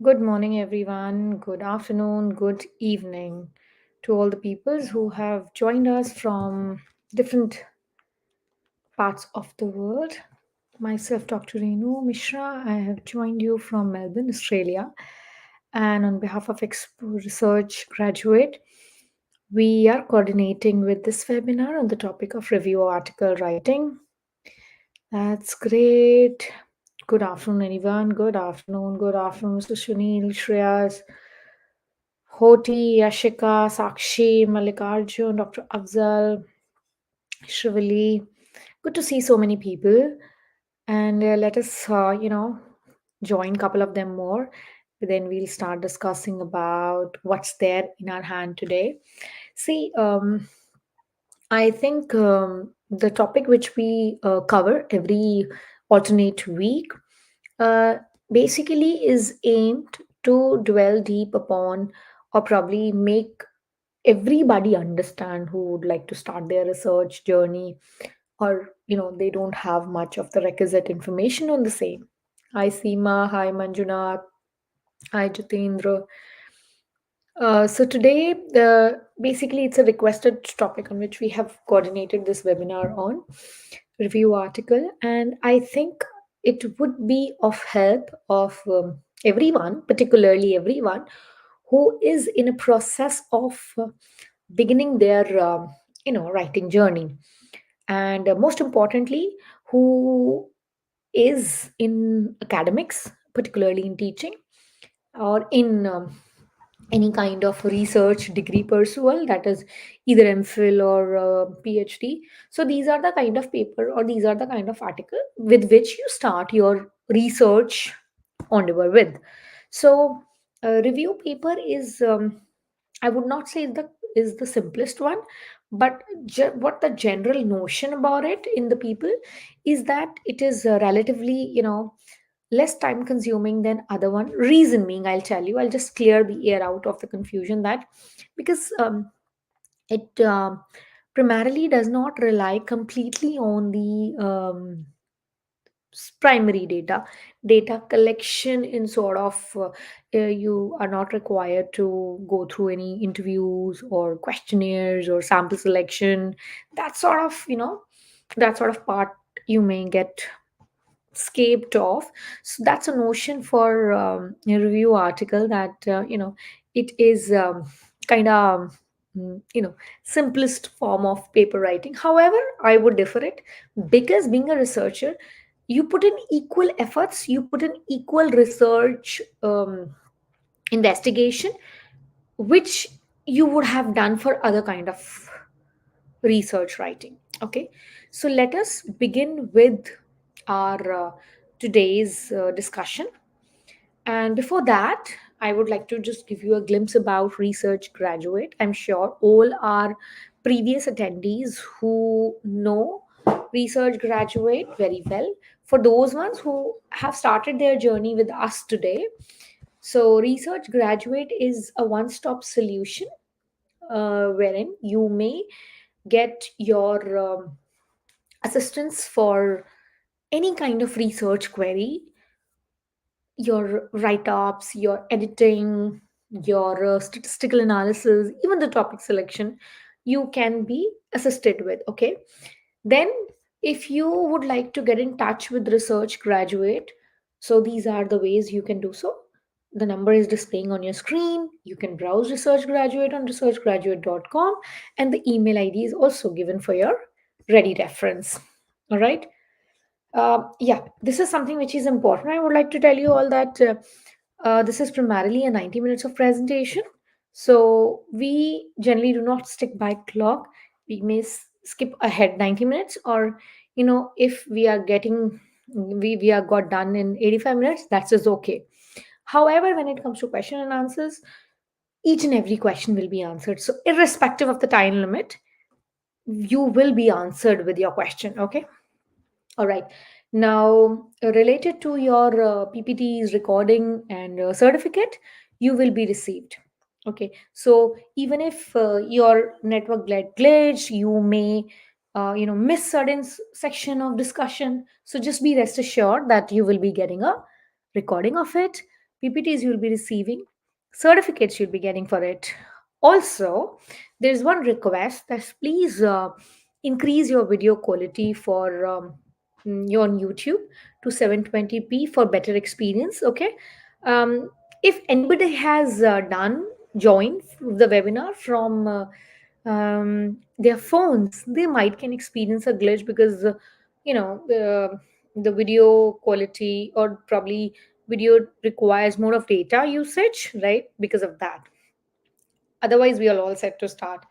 Good morning, everyone. Good afternoon, good evening to all the peoples who have joined us from different parts of the world. Myself, Dr. Renu Mishra, I have joined you from Melbourne, Australia. And on behalf of Expo Research Graduate, we are coordinating with this webinar on the topic of review article writing. That's great. Good afternoon, anyone. Good afternoon. Good afternoon, Mr. Sunil, Shreyas, Hoti, Yashika, Sakshi, Mallikarjun, Dr. Afzal, Shivali. Good to see so many people. And let us, join a couple of them more. Then we'll start discussing about what's there in our hand today. See, I think the topic which we cover every alternate week uh, basically is aimed to dwell deep upon or probably make everybody understand who would like to start their research journey or they don't have much of the requisite information on the same. Hi Seema, hi Manjunath, hi Jitendra. So today, basically, it's a requested topic on which we have coordinated this webinar on review article, and I think it would be of help of everyone, particularly everyone who is in a process of beginning their writing journey, and most importantly, who is in academics, particularly in teaching or in any kind of research degree pursual, that is either MPhil or PhD. So these are the kind of paper or these are the kind of article with which you start your research endeavor with. So review paper is I would not say the simplest one, but what the general notion about it in the people is that it is relatively less time consuming than other one. Reason being, I'll tell you, I'll just clear the air out of the confusion that because it primarily does not rely completely on the primary data collection in sort of you are not required to go through any interviews or questionnaires or sample selection. That sort of that sort of part you may get scaped off. So that's a notion for a review article that it is kind of simplest form of paper writing. However, I would differ it, because being a researcher, you put in equal efforts, you put in equal research investigation, which you would have done for other kind of research writing. Okay, so let us begin with our today's discussion. And before that, I would like to just give you a glimpse about research graduate. I'm sure all our previous attendees who know research graduate very well. For those ones who have started their journey with us today, so research graduate is a one-stop solution wherein you may get your assistance for any kind of research query, your write ups, your editing, your statistical analysis, even the topic selection, you can be assisted with. Okay. Then, if you would like to get in touch with Research Graduate, so these are the ways you can do so. The number is displaying on your screen. You can browse Research Graduate on researchgraduate.com, and the email ID is also given for your ready reference. All right. Yeah, this is something which is important. I would like to tell you all that this is primarily a 90 minutes of presentation. So we generally do not stick by clock. We may skip ahead 90 minutes, or if we are getting we are got done in 85 minutes, that's just okay. However, when it comes to question and answers, each and every question will be answered. So irrespective of the time limit, you will be answered with your question. Okay. All right. Now, related to your PPT's recording and certificate, you will be received. Okay. So even if your network get glitched, you may, miss certain section of discussion. So just be rest assured that you will be getting a recording of it. PPTs you'll be receiving, certificates you'll be getting for it. Also, there's one request that please increase your video quality for your on YouTube to 720p for better experience. Okay. Um, if anybody has joined the webinar from their phones, they might can experience a glitch because the video quality or probably video requires more of data usage, right? Because of that. Otherwise, we are all set to start.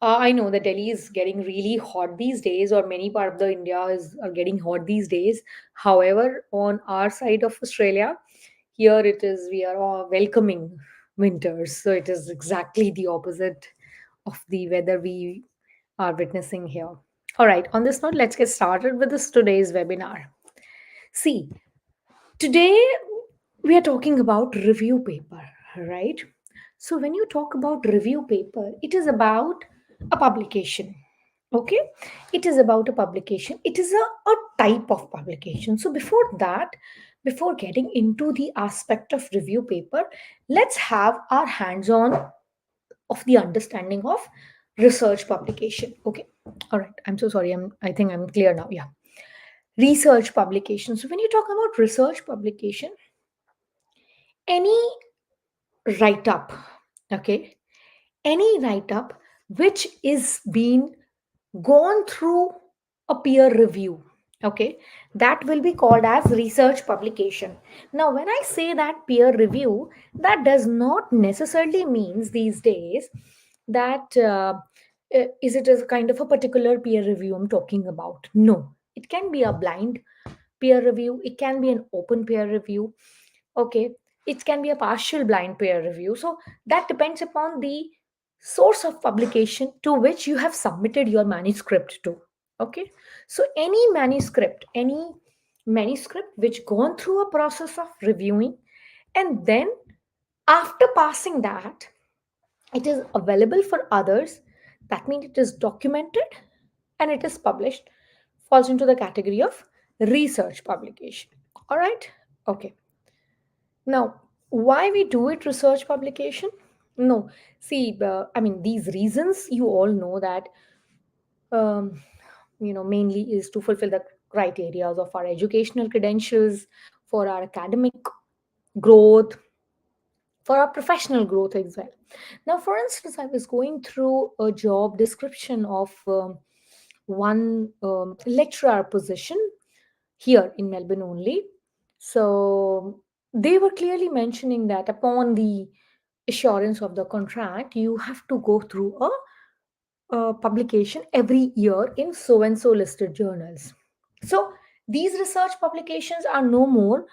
I know that Delhi is getting really hot these days, or many part of the India is are getting hot these days. However, on our side of Australia, here it is we are all welcoming winters, so it is exactly the opposite of the weather we are witnessing here. All right, on this note, let's get started with this today's webinar. See, today we are talking about review paper, right? So when you talk about review paper, it is about a publication. Okay, it is about a publication. It is a type of publication. So before that, before getting into the aspect of review paper, let's have our hands on of the understanding of research publication. Okay, all right, I'm so sorry, I think I'm clear now. Yeah, research publication. So when you talk about research publication, any write up, okay, any write up which is being gone through a peer review, okay, that will be called as research publication. Now when I say that peer review, that does not necessarily means these days that is it a kind of a particular peer review I'm talking about. No, it can be a blind peer review, it can be an open peer review, okay, it can be a partial blind peer review. So that depends upon the source of publication to which you have submitted your manuscript to. Okay, so any manuscript which gone through a process of reviewing, and then after passing that it is available for others, that means it is documented and it is published, falls into the category of research publication. All right, okay. Now, why we do it research publication? No, see, I mean, these reasons you all know that, um, mainly is to fulfill the criteria of our educational credentials, for our academic growth, for our professional growth as well. Now, for instance, I was going through a job description of one lecturer position here in Melbourne only. So they were clearly mentioning that upon the assurance of the contract, you have to go through a publication every year in so and so listed journals. So these research publications are no more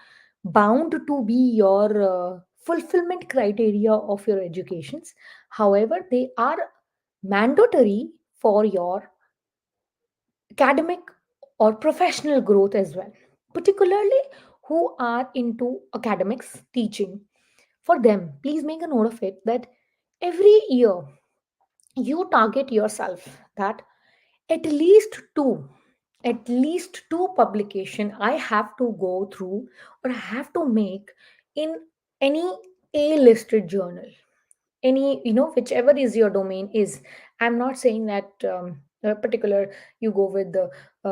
bound to be your fulfillment criteria of your educations. However, they are mandatory for your academic or professional growth as well, particularly who are into academics teaching. For them, please make a note of it that every year you target yourself that at least two at least two publication I have to go through or I have to make in any A listed journal, any, whichever is your domain is. I'm not saying that a particular you go with the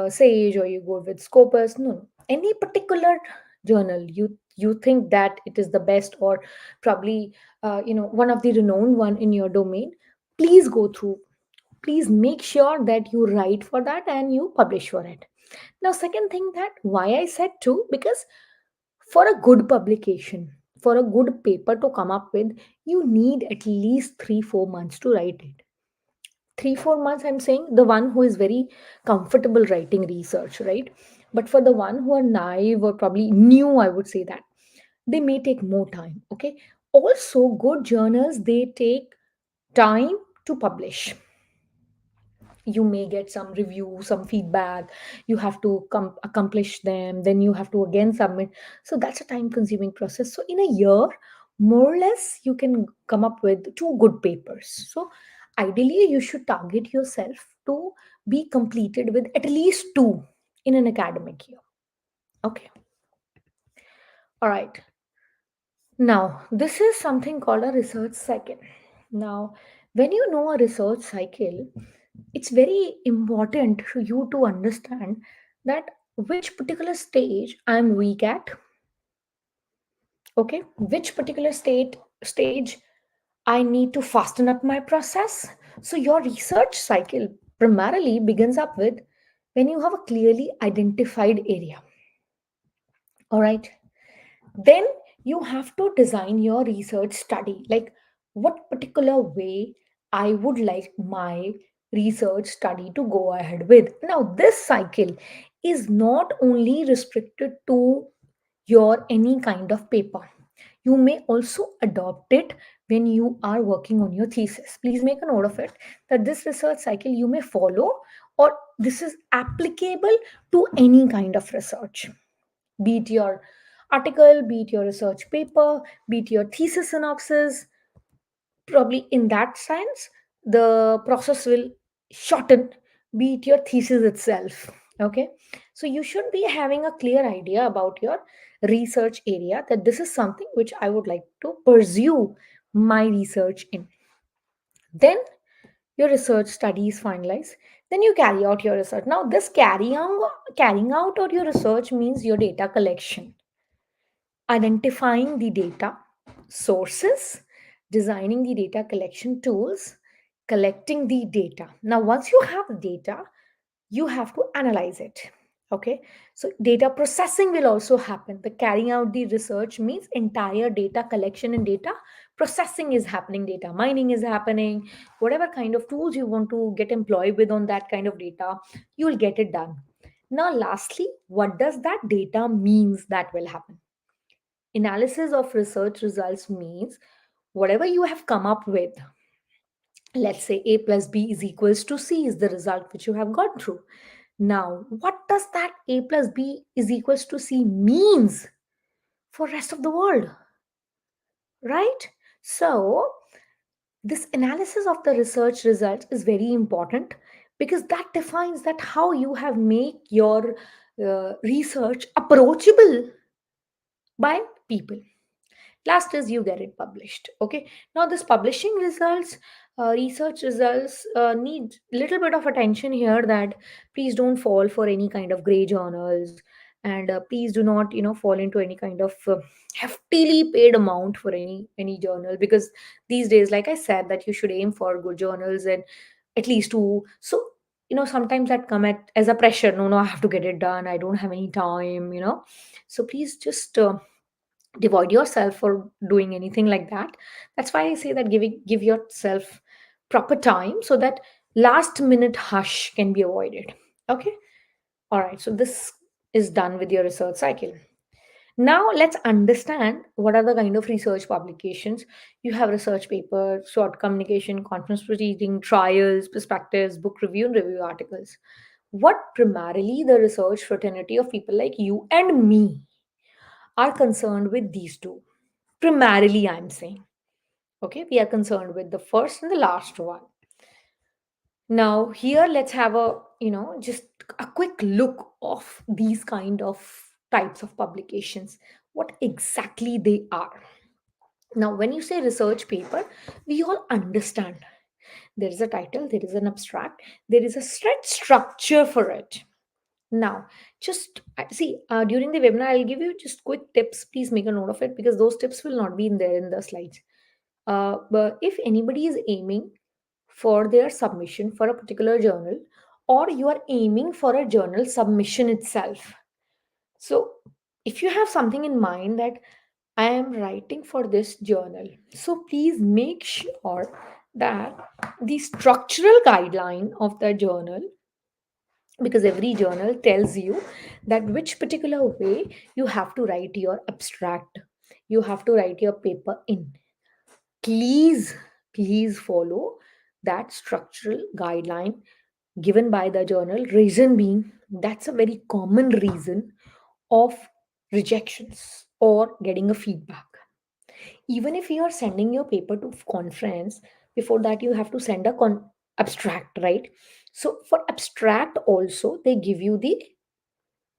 Sage or you go with Scopus. No, any particular journal you think that it is the best, or probably one of the renowned one in your domain, please go through. Please make sure that you write for that and you publish for it. Now, second thing, that why I said two, because for a good publication, for a good paper to come up with, you need at least 3 4 months to write it. 3 4 months, I'm saying the one who is very comfortable writing research, right? But for the one who are naive or probably new, I would say that they may take more time. Okay, also good journals, they take time to publish. You may get some review, some feedback, you have to accomplish them, then you have to again submit. So that's a time consuming process. So in a year, more or less, you can come up with two good papers. So ideally you should target yourself to be completed with at least two in an academic year. Okay, all right. Now, this is something called a research cycle. Now, when you know a research cycle, it's very important for you to understand that which particular stage I'm weak at, okay, which particular stage I need to fasten up my process. So your research cycle primarily begins up with when you have a clearly identified area. All right. Then you have to design your research study, like what particular way I would like my research study to go ahead with. Now, this cycle is not only restricted to your any kind of paper. You may also adopt it when you are working on your thesis. Please make a note of it that this research cycle you may follow, or this is applicable to any kind of research, be it your article, be it your research paper, be it your thesis synopsis. Probably in that sense, the process will shorten, be it your thesis itself. Okay, so you should be having a clear idea about your research area, that this is something which I would like to pursue my research in. Then your research study is finalized, then you carry out your research. Now this carrying out or your research means your data collection, identifying the data sources, designing the data collection tools, collecting the data. Now, once you have the data, you have to analyze it. Okay, so data processing will also happen. The carrying out the research means entire data collection and data processing is happening, data mining is happening. Whatever kind of tools you want to get employed with on that kind of data, you will get it done. Now, lastly, what does that data means that will happen? Analysis of research results means whatever you have come up with, let's say a plus b is equals to c is the result which you have gone through. Now, what does that a plus b is equals to c means for rest of the world, right? So, this analysis of the research results is very important because that defines that how you have make your research approachable by people. Last is you get it published. Okay, now this publishing results, research results need little bit of attention here, that please don't fall for any kind of gray journals, and please do not fall into any kind of heftily paid amount for any journal, because these days, like I said, that you should aim for good journals and at least two. So sometimes that come at as a pressure, no, no, I have to get it done, I don't have any time. So please just devoid yourself for doing anything like that. That's why I say that give yourself proper time, so that last minute hush can be avoided. Okay, all right, so this is done with your research cycle. Now let's understand what are the kind of research publications. You have research paper, short communication, conference proceeding, trials, perspectives, book review, and review articles. What primarily the research fraternity of people like you and me are concerned with these two. Primarily, I'm saying. Okay, we are concerned with the first and the last one. Now, here let's have just a quick look of these kind of types of publications, what exactly they are. Now, when you say research paper, we all understand there is a title, there is an abstract, there is a set structure for it. Now, just see, during the webinar, I'll give you just quick tips. Please make a note of it because those tips will not be in there in the slides. But if anybody is aiming for their submission for a particular journal, or you are aiming for a journal submission itself, so if you have something in mind that I am writing for this journal, so please make sure that the structural guideline of the journal, because every journal tells you that which particular way you have to write your abstract, you have to write your paper in. Please, please follow that structural guideline given by the journal. Reason being, that's a very common reason of rejections or getting a feedback. Even if you are sending your paper to conference, before that you have to send a abstract, right? So for abstract also they give you the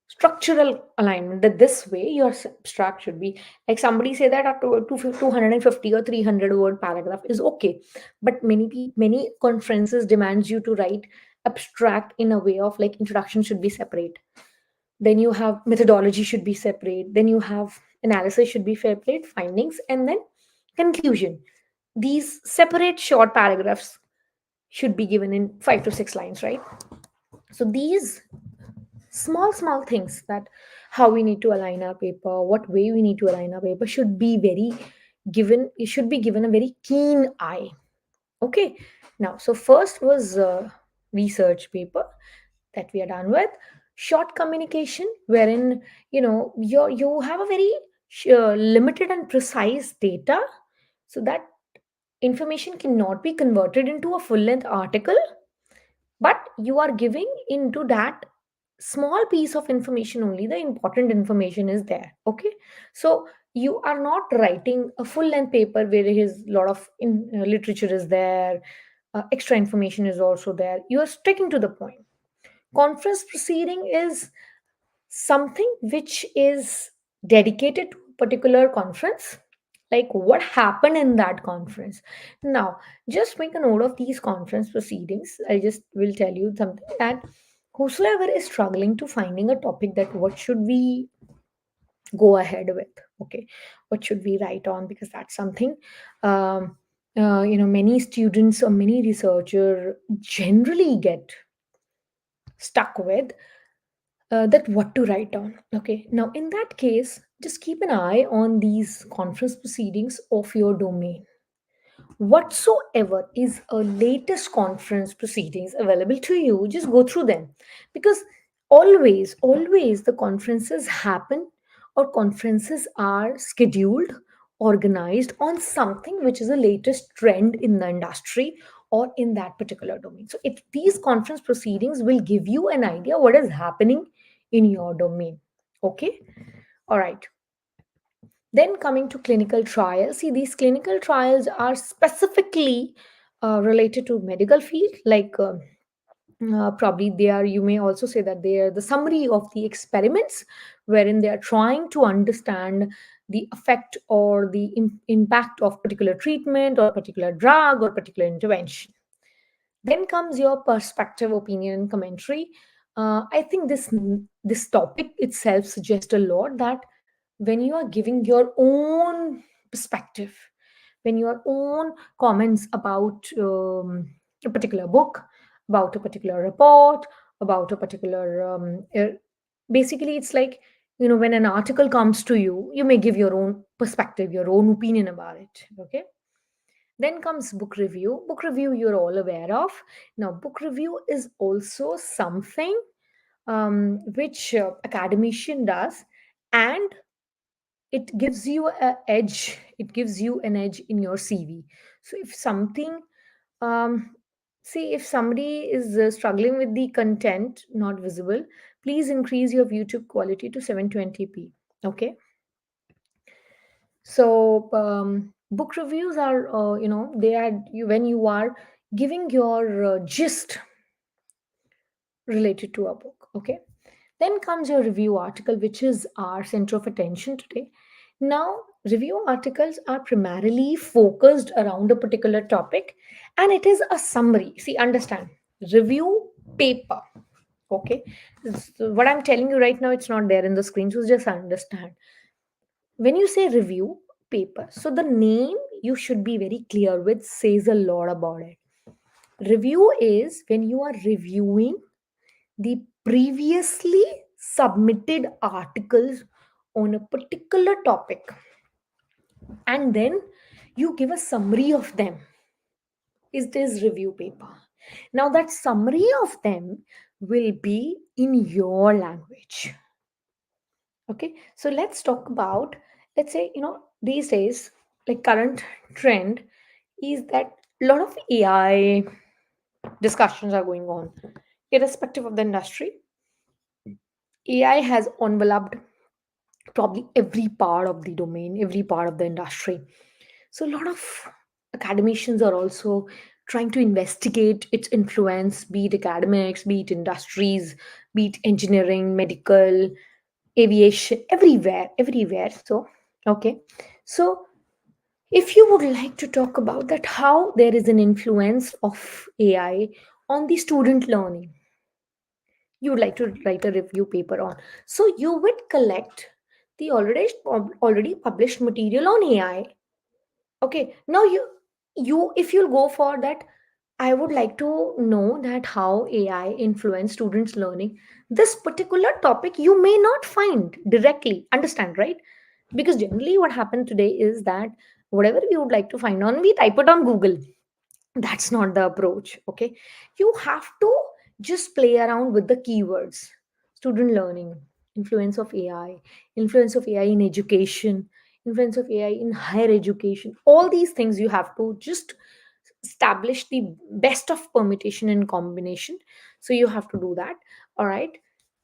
structural alignment, that this way your abstract should be like, somebody say that a 250 or 300 word paragraph is okay, but many conferences demands you to write abstract in a way of like introduction should be separate, then you have methodology should be separate, then you have analysis should be separate, findings, and then conclusion. These separate short paragraphs should be given in 5 to 6 lines, right? So these small things, that how we need to align our paper, what way we need to align our paper, should be very given, it should be given a very keen eye. Okay, now so first was research paper that we are done with. Short communication, wherein you have a very limited and precise data, so that information cannot be converted into a full length article, but you are giving into that small piece of information, only the important information is there. Okay, so you are not writing a full length paper where there is a lot of literature is there, extra information is also there. You are sticking to the point. Conference proceeding is something which is dedicated to a particular conference, like what happened in that conference. Now just make a note of these conference proceedings. I just will tell you something, that whosoever is struggling to finding a topic, that what should we go ahead with, okay, what should we write on, because that's something um, many students or many researcher generally get stuck with, that what to write on. Okay, now in that case, just keep an eye on these conference proceedings of your domain. Whatsoever is a latest conference proceedings available to you, just go through them, because always the conferences happen, or conferences are scheduled, organized on something which is the latest trend in the industry or in that particular domain. So if these conference proceedings will give you an idea what is happening in your domain. Okay, all right. Then coming to clinical trials, see, these clinical trials are specifically related to medical field, like probably they are, you may also say that they are the summary of the experiments, wherein they are trying to understand the effect or the impact of particular treatment or particular drug or particular intervention. Then comes your perspective, opinion, and commentary. I think this topic itself suggests a lot, that when you are giving your own perspective, when your own comments about a particular book, about a particular report, about a particular basically it's like, when an article comes to you, you may give your own perspective, your own opinion about it. Okay, then comes book review. Book review you're all aware of. Now, book review is also something which academician does, and it gives you a edge. It gives you an edge in your CV. So if something, um, see, if somebody is struggling with the content not visible, please increase your YouTube quality to 720p. Okay, so book reviews are, they are you when you are giving your gist related to a book. Okay, then comes your review article, which is our center of attention today. Now, review articles are primarily focused around a particular topic, and it is a summary. See, understand, review paper. Okay, so what I'm telling you right now, it's not there in the screen, so just understand. When you say review paper, so the name you should be very clear with says a lot about it. Review is when you are reviewing the previously submitted articles on a particular topic, and then you give a summary of them. Is this review paper? Now that summary of them will be in your language. Okay, so let's talk about, let's say, these days, like current trend is that a lot of AI discussions are going on, irrespective of the industry. AI has enveloped probably every part of the domain, every part of the industry. So a lot of academicians are also trying to investigate its influence, be it academics, be it industries, be it engineering, medical, aviation, everywhere. So, okay. So, if you would like to talk about that, how there is an influence of AI on the student learning, you would like to write a review paper on. So you would collect the already published material on AI. Okay, now you if you'll go for that, I would like to know that how AI influence students learning. This particular topic you may not find directly, understand, right? Because generally what happened today is that whatever we would like to find on, we type it on Google. That's not the approach. Okay, you have to just play around with the keywords. Student learning, influence of AI, influence of AI in education, influence of AI in higher education, all these things you have to just establish the best of permutation and combination. So you have to do that. All right,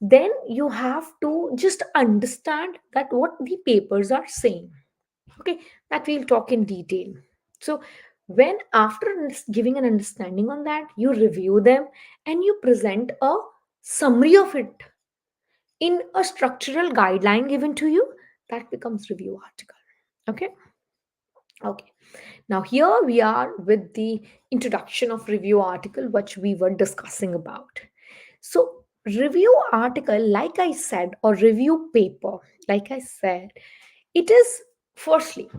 then you have to just understand that what the papers are saying. Okay, that we'll talk in detail. So when after giving an understanding on that, you review them and you present a summary of it in a structural guideline given to you, that becomes review article. Okay. Okay, now here we are with the introduction of review article which we were discussing about. So review article, like I said, or review paper, like I said, it is, firstly,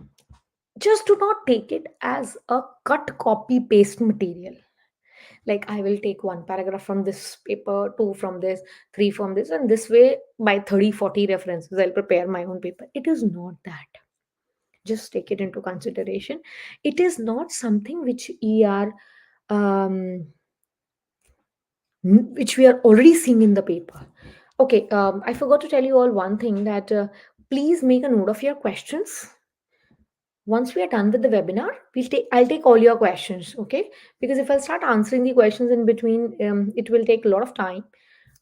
just do not take it as a cut copy paste material. Like I will take one paragraph from this paper, two from this, three from this, and this way by 30, 40 references I'll prepare my own paper. It is not that. Just take it into consideration. It is not something which we are um, which we are already seeing in the paper. Okay, I forgot to tell you all one thing, that please make a note of your questions. Once we are done with the webinar, I'll take all your questions. Okay, because if I start answering the questions in between, it will take a lot of time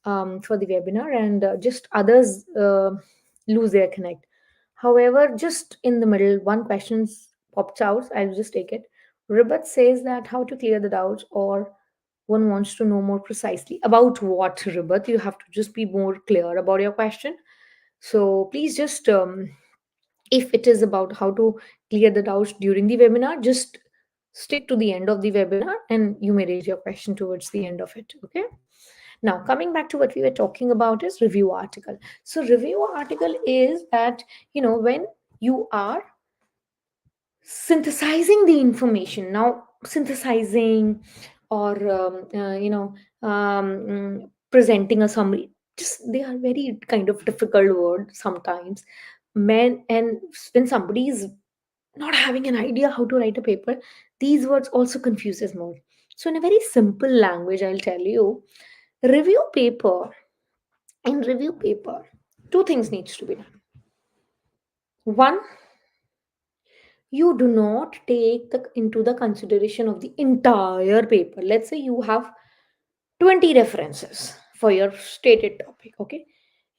for the webinar, and just others lose their connect. However, just in the middle, one question pops out, I'll just take it. Ribat says that how to clear the doubts, or one wants to know more precisely about what. Ribat, you have to just be more clear about your question. So please just if it is about how to clear the doubts during the webinar, just stick to the end of the webinar and you may raise your question towards the end of it. Okay, now coming back to what we were talking about is review article. So review article is that, when you are synthesizing the information. Now synthesizing, or presenting a summary, just they are very kind of difficult word sometimes. Men, and when somebody is not having an idea how to write a paper, these words also confuses more. So in a very simple language, I'll tell you, review paper in review paper, two things needs to be done. One, you do not take into the consideration of the entire paper. Let's say you have 20 references for your stated topic. Okay,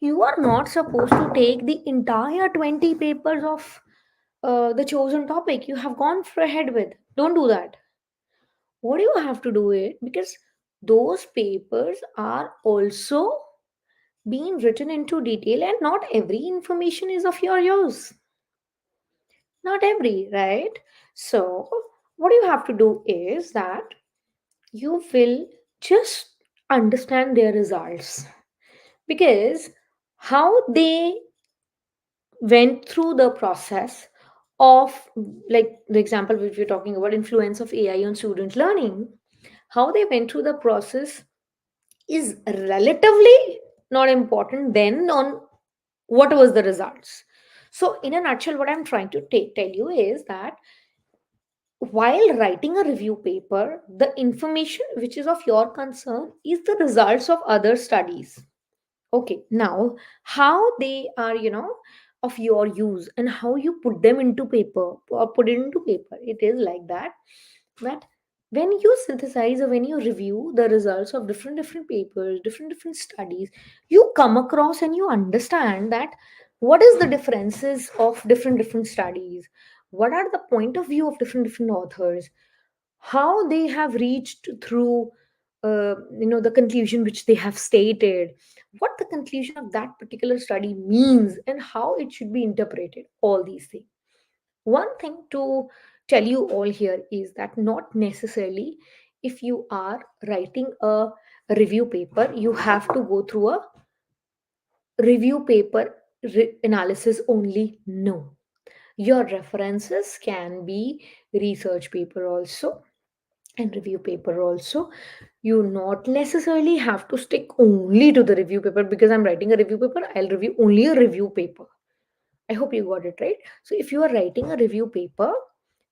you are not supposed to take the entire 20 papers of the chosen topic you have gone for ahead with. Don't do that. What you have to do it, because those papers are also being written into detail, and not every information is of your use. Not every, right? So what you have to do is that you will just understand their results, because how they went through the process of, like the example which we're talking about, influence of AI on student learning, how they went through the process is relatively not important then on what was the results. So in a nutshell, what I'm trying to tell you is that while writing a review paper, the information which is of your concern is the results of other studies. Okay, now how they are, of your use, and how you put them into paper or put it into paper, it is like that when you synthesize or when you review the results of different papers, different studies, you come across and you understand that what is the differences of different studies, what are the point of view of different authors, how they have reached through the conclusion which they have stated, what the conclusion of that particular study means, and how it should be interpreted, all these things. One thing to tell you all here is that not necessarily if you are writing a review paper, you have to go through a review paper analysis only. No. Your references can be research paper also and review paper also. You not necessarily have to stick only to the review paper. Because I'm writing a review paper, I'll review only a review paper. I hope you got it right. So if you are writing a review paper,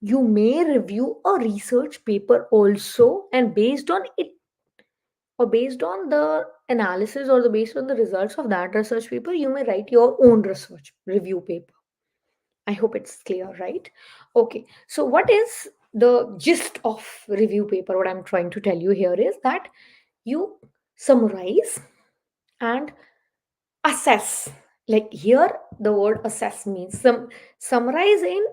you may review a research paper also, and based on it, or based on the analysis, or the based on the results of that research paper, you may write your own research review paper. I hope it's clear, right? Okay, so what is the gist of review paper? What I'm trying to tell you here is that you summarize and assess. Like here, the word assess means summarize in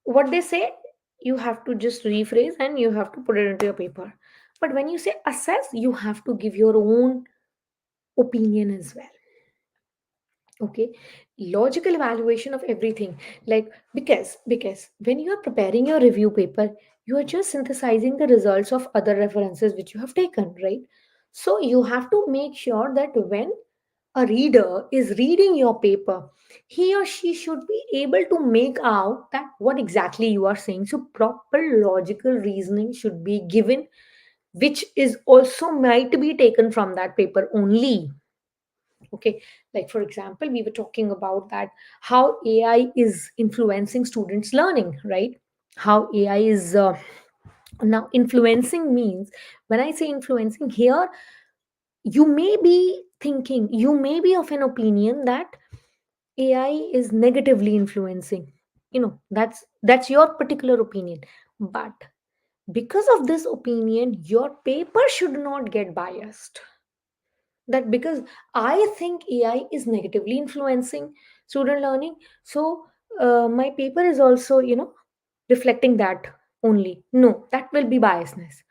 what they say. You have to just rephrase and you have to put it into your paper. But when you say assess, you have to give your own opinion as well. Okay, logical evaluation of everything. Like, because when you are preparing your review paper, you are just synthesizing the results of other references which you have taken, right? So you have to make sure that when a reader is reading your paper, he or she should be able to make out that what exactly you are saying. So proper logical reasoning should be given, which is also might be taken from that paper only. Okay, like for example, we were talking about that how AI is influencing students learning, right? How AI is now influencing means, when I say influencing here, you may be thinking, you may be of an opinion that AI is negatively influencing. That's your particular opinion. But because of this opinion, your paper should not get biased. That because I think AI is negatively influencing student learning, so my paper is also, reflecting that only. No, that will be biasness.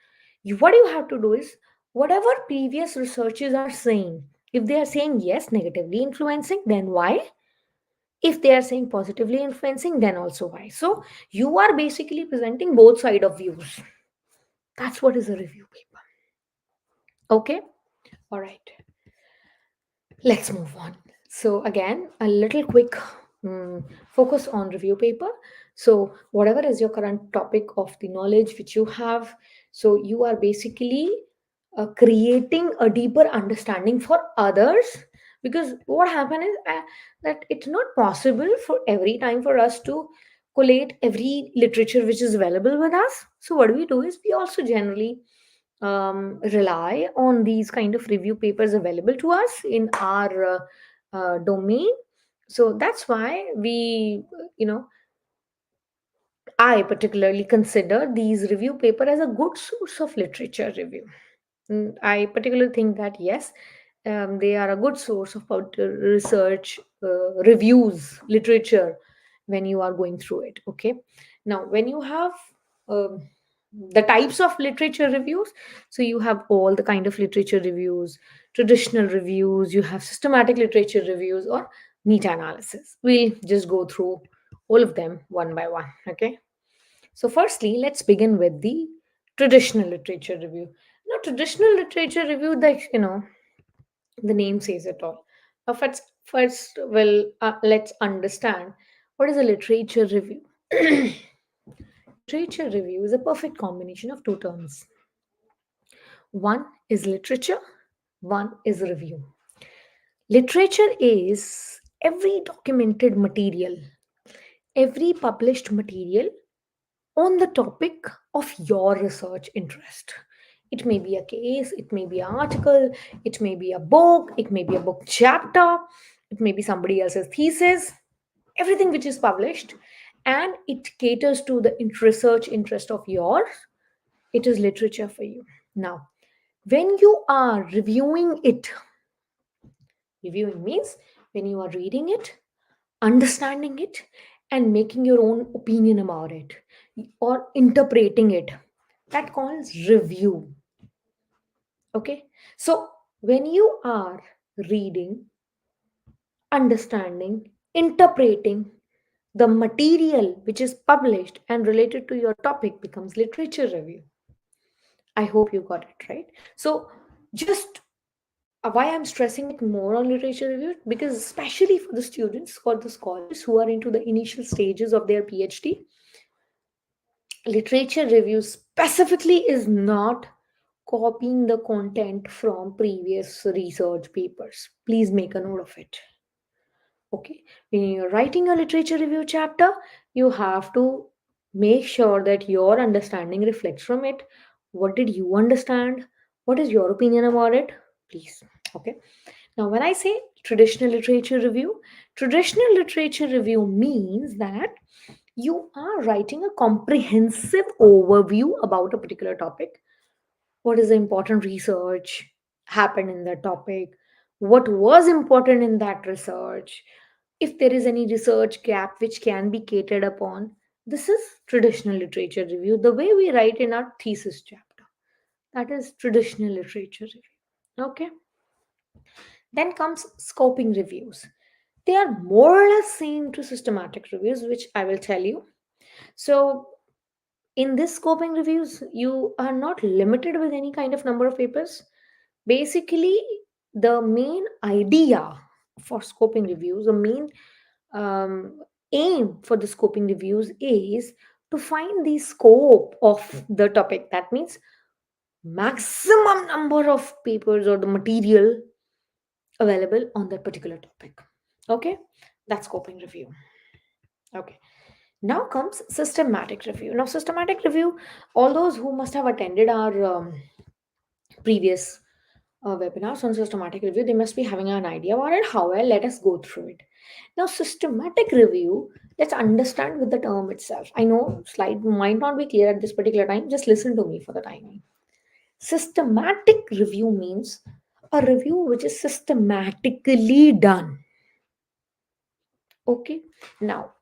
What you have to do is, whatever previous researchers are saying, if they are saying yes, negatively influencing, then why? If they are saying positively influencing, then also why? So you are basically presenting both side of views. That's what is a review paper. Okay, all right. Let's move on. So, again, a little quick focus on review paper. So, whatever is your current topic of the knowledge which you have, so you are basically creating a deeper understanding for others. Because what happened is that it's not possible for every time for us to collate every literature which is available with us. So, what we do is we also generally rely on these kind of review papers available to us in our domain. So that's why I particularly consider these review paper as a good source of literature review. I particularly think that yes, they are a good source of research, reviews, literature when you are going through it. Okay, now when you have um, the types of literature reviews, so you have all the kind of literature reviews, traditional reviews, you have systematic literature reviews, or meta analysis. We'll just go through all of them one by one. Okay, so, firstly, let's begin with the traditional literature review. Now, traditional literature review, the name says it all. Now, first, well, let's understand what is a literature review. Literature review is a perfect combination of two terms. One is literature, one is review. Literature is every documented material, every published material on the topic of your research interest. It may be a case, it may be an article, it may be a book, it may be a book chapter, it may be somebody else's thesis, everything which is published and it caters to the research interest of yours, it is literature for you. Now, when you are reviewing it, reviewing means when you are reading it, understanding it, and making your own opinion about it or interpreting it, that calls review. Okay, so when you are reading, understanding, interpreting, the material which is published and related to your topic becomes literature review. I hope you got it right. So, just why I'm stressing it more on literature review, because especially for the students or the scholars who are into the initial stages of their PhD, literature review specifically is not copying the content from previous research papers. Please make a note of it. Okay, when you're writing a literature review chapter, you have to make sure that your understanding reflects from it. What did you understand? What is your opinion about it? Please. Okay, now when I say traditional literature review means that you are writing a comprehensive overview about a particular topic. What is the important research happened in that topic? What was important in that research? If there is any research gap which can be catered upon. This is traditional literature review, the way we write in our thesis chapter. That is traditional literature review. Okay, then comes scoping reviews. They are more or less same to systematic reviews, which I will tell you. So in this scoping reviews, you are not limited with any kind of number of papers. Basically, the main idea for scoping reviews, the main um, aim for the scoping reviews is to find the scope of the topic. That means maximum number of papers or the material available on that particular topic. Okay, that's scoping review. Okay, now comes systematic review. Now, systematic review, all those who must have attended our previous webinars on systematic review, they must be having an idea about it. However, let us go through it. Now, systematic review, let's understand with the term itself. I know slide might not be clear at this particular time. Just listen to me for the timing. Systematic review means a review which is systematically done. Okay. Now,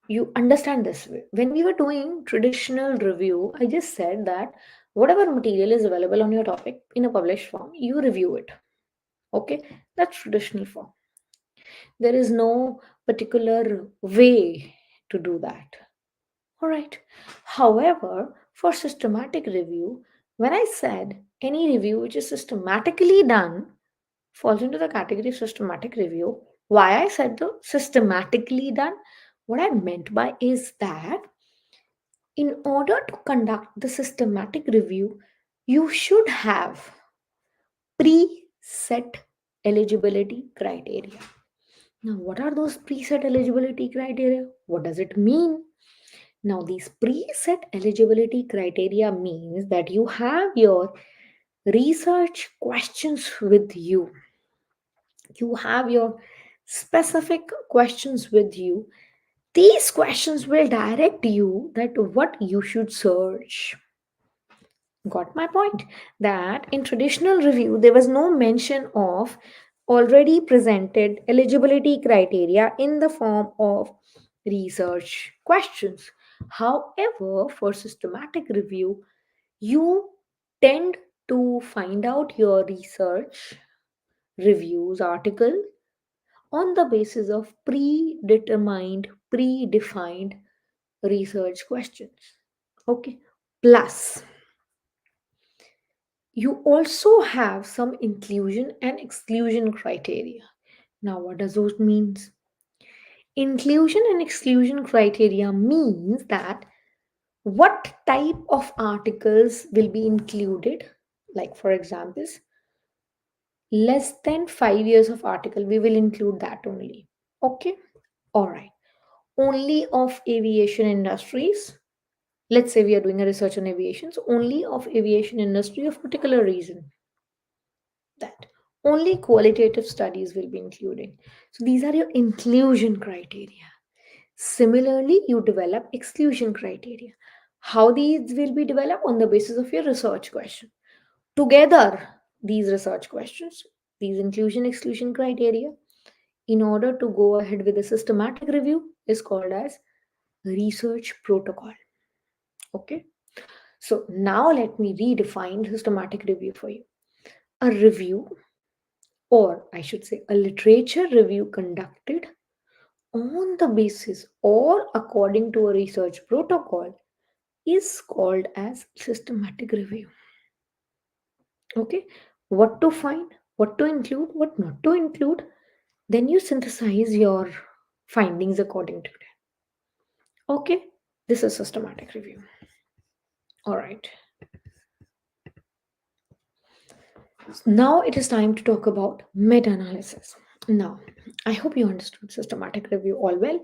you understand this way. When we were doing traditional review, I just said that whatever material is available on your topic in a published form, you review it. Okay, that's traditional form. There is no particular way to do that. All right. However, for systematic review, when I said any review which is systematically done falls into the category of systematic review, why I said the systematically done, what I meant by is that in order to conduct the systematic review, you should have preset eligibility criteria. Now, what are those preset eligibility criteria? What does it mean? Now, these preset eligibility criteria means that you have your research questions with you. You have your specific questions with you. These questions will direct you that what you should search. Got my point? That in traditional review, there was no mention of already presented eligibility criteria in the form of research questions. However, for systematic review, you tend to find out your research reviews article on the basis of predetermined, predefined research questions. Okay. Plus, you also have some inclusion and exclusion criteria. Now, what does those means? Inclusion and exclusion criteria means that what type of articles will be included. Like for examples, less than 5 years of article, we will include that only. Okay, all right. Only of aviation industries. Let's say we are doing a research on aviation, so only of aviation industry of particular reason, that only qualitative studies will be included. So these are your inclusion criteria. Similarly, you develop exclusion criteria. How these will be developed? On the basis of your research question. Together, these research questions, these inclusion exclusion criteria, in order to go ahead with a systematic review, is called as research protocol. Okay. So now let me redefine systematic review for you. a review, or I should say, a literature review conducted on the basis or according to a research protocol is called as systematic review. Okay, what to find, what to include, what not to include, then you synthesize your findings according to it. Okay, this is systematic review. All right, now it is time to talk about meta analysis. Now, I hope you understood systematic review all well.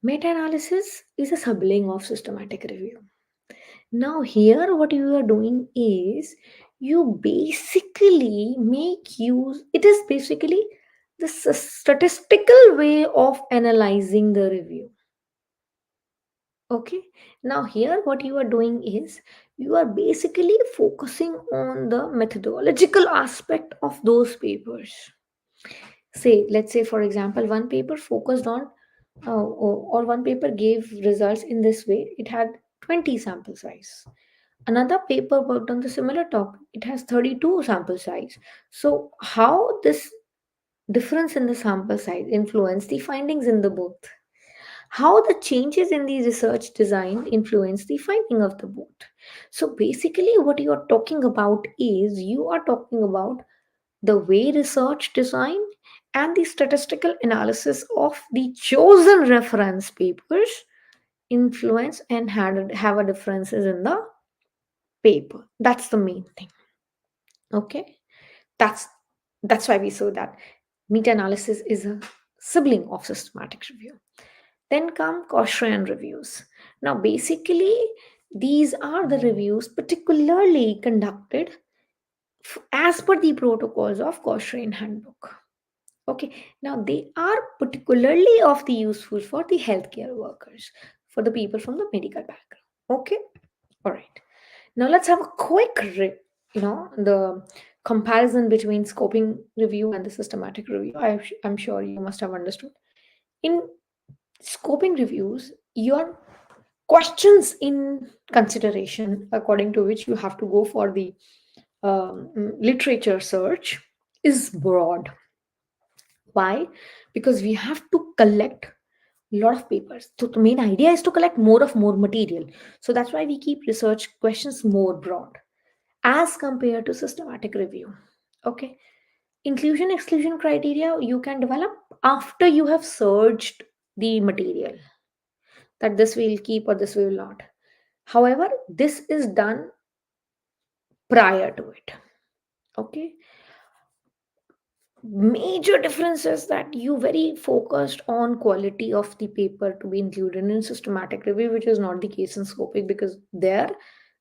Meta analysis is a sibling of systematic review. Now, here, what you are doing is you basically make use, it is basically the statistical way of analyzing the review. Okay, now here, what you are doing is you are basically focusing on the methodological aspect of those papers. Say, let's say, for example, one paper focused on, or one paper gave results in this way, it had 20 sample size. Another paper worked on the similar topic, it has 32 sample size. So how this difference in the sample size influence the findings in the both, how the changes in the research design influence the finding of the both. So basically what you are talking about is you are talking about the way research design and the statistical analysis of the chosen reference papers influence and have a differences in the paper. That's the main thing. Okay, that's that's why we saw that meta-analysis is a sibling of systematic review. Then come Cochrane reviews. Now basically these are the reviews particularly conducted as per the protocols of Cochrane handbook. Okay, now they are particularly of the useful for the healthcare workers, for the people from the medical background. Okay, all right. Now let's have a quick, the comparison between scoping review and the systematic review. I'm sure you must have understood. In scoping reviews, your questions in consideration, according to which you have to go for the literature search, is broad. Why? Because we have to collect a lot of papers. So the main idea is to collect more material. So that's why we keep research questions more broad as compared to systematic review. Okay. Inclusion exclusion criteria you can develop after you have searched the material, that this will keep or this will not. However, this is done prior to it. Okay, major difference is that you very focused on quality of the paper to be included in systematic review, which is not the case in scoping, because there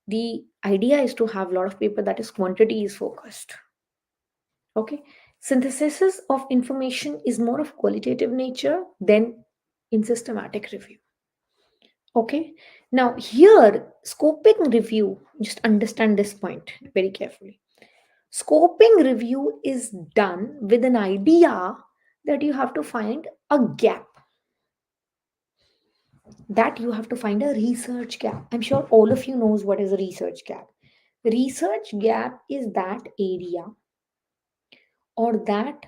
the idea is to have a lot of paper, that is quantity is focused. Okay, synthesis of information is more of qualitative nature than in systematic review. Okay, now here scoping review, just understand this point very carefully. Scoping review is done with an idea that you have to find a gap, that you have to find a research gap. I'm sure all of you knows what is a research gap. Research gap is that area or that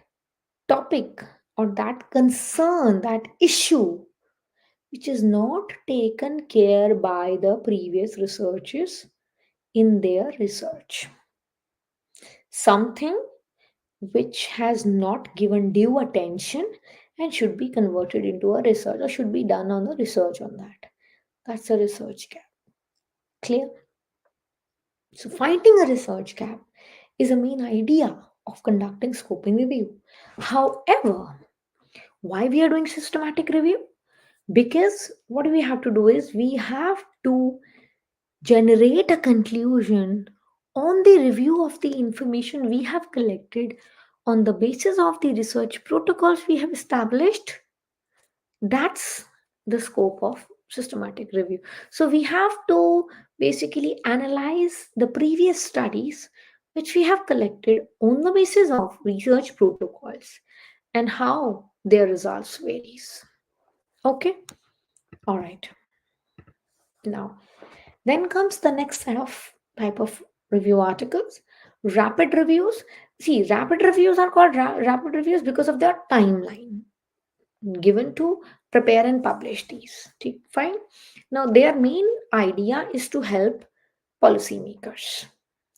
topic or that concern, that issue which is not taken care by the previous researchers in their research. Something which has not given due attention and should be converted into a research or should be done on the research on that. That's a research gap. Clear? So finding a research gap is a main idea of conducting scoping review. However, why we are doing systematic review? Because what we have to do is we have to generate a conclusion on the review of the information we have collected on the basis of the research protocols we have established. That's the scope of systematic review. So we have to basically analyze the previous studies which we have collected on the basis of research protocols and how their results varies. Okay, all right. Now then comes the next set of type of review articles, Rapid reviews. See, rapid reviews are called rapid reviews because of their timeline given to prepare and publish these. Fine. Now, their main idea is to help policymakers.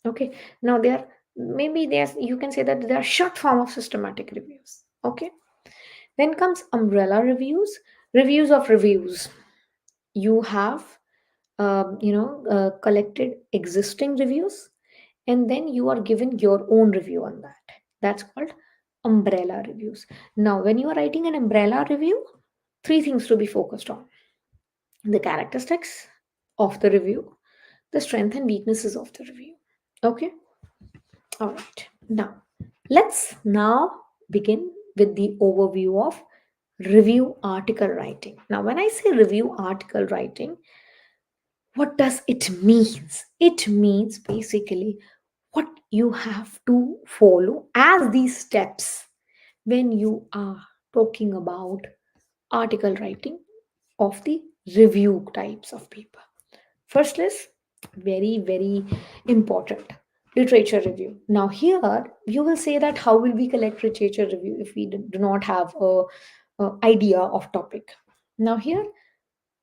Okay. Now, they are maybe there's you can say that they are short form of systematic reviews. Okay. Then comes umbrella reviews, reviews of reviews. You have collected existing reviews, and then you are given your own review on that. That's called umbrella reviews. Now, when you are writing an umbrella review, three things to be focused on: the characteristics of the review, the strength and weaknesses of the review. Okay, all right. Now, let's now begin with the overview of review article writing. Now, when I say review article writing, what does it means? It means basically what you have to follow as these steps when you are talking about article writing of the review types of paper. First is very important, literature review. Now here you will say that how will we collect literature review if we do not have a idea of topic. Now here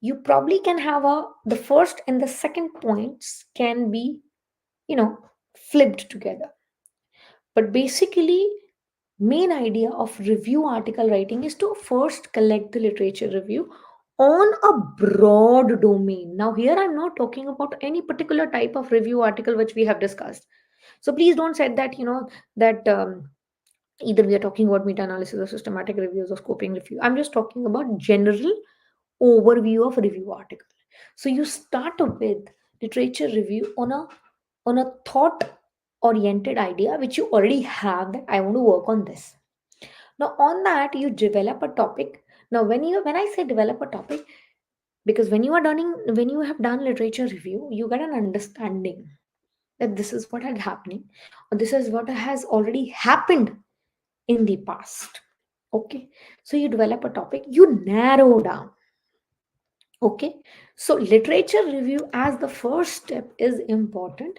you probably can have the first and the second points can be, you know, flipped together. But basically, main idea of review article writing is to first collect the literature review on a broad domain. Now here I'm not talking about any particular type of review article which we have discussed. So please don't say that, that either we are talking about meta analysis or systematic reviews or scoping review. I'm just talking about general overview of review article. So you start with literature review on a thought oriented idea which you already have, that I want to work on this. Now on that you develop a topic. Now when I say develop a topic, because when you have done literature review, you get an understanding that this is what had happening, or this is what has already happened in the past. Okay, so you develop a topic, you narrow down. Okay, so literature review as the first step is important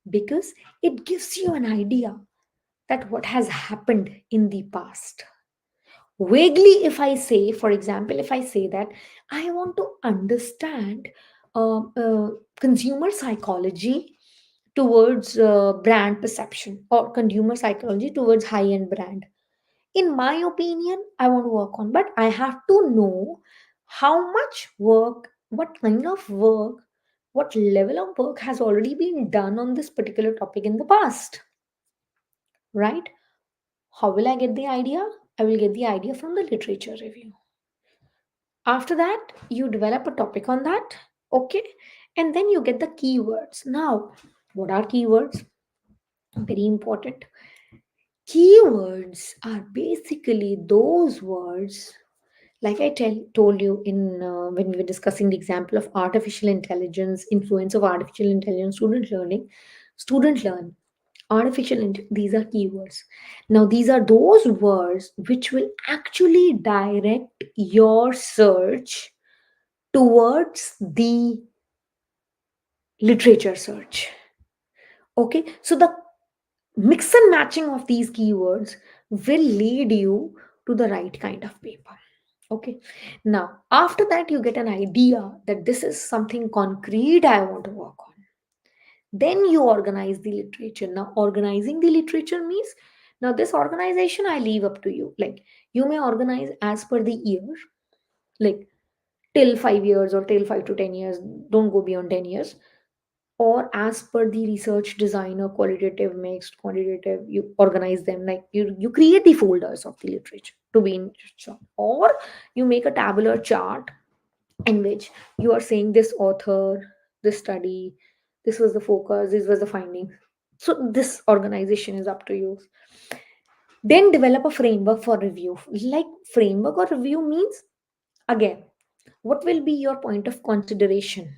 because it gives you an idea that what has happened in the past. Vaguely, if I say, for example, if I say that I want to understand uh, uh, consumer psychology towards brand perception, or consumer psychology towards high end brand, in my opinion I want to work on, but I have to know how much work, what kind of work, what level of work has already been done on this particular topic in the past, right? How will I get the idea? I will get the idea from the literature review. After that you develop a topic on that. Okay, and then you get the keywords. Now what are keywords? Very important. Keywords are basically those words, like told you in when we were discussing the example of artificial intelligence, influence of artificial intelligence, student learning, student learn, these are keywords. Now these are those words which will actually direct your search towards the literature search. Okay, so the mix and matching of these keywords will lead you to the right kind of paper. Okay, now after that you get an idea that this is something concrete I want to work on. Then you organize the literature. Now organizing the literature means, now this organization I leave up to you. Like you may organize as per the year, like till 5 years or till 5 to 10 years, don't go beyond 10 years, or as per the research designer, qualitative, mixed, quantitative, you organize them, like you create the folders of the literature to be in chart. Or you make a tabular chart in which you are saying this author, this study, this was the focus, this was the finding. So this organization is up to you. Then develop a framework for review. Like framework or review means, again, what will be your point of consideration?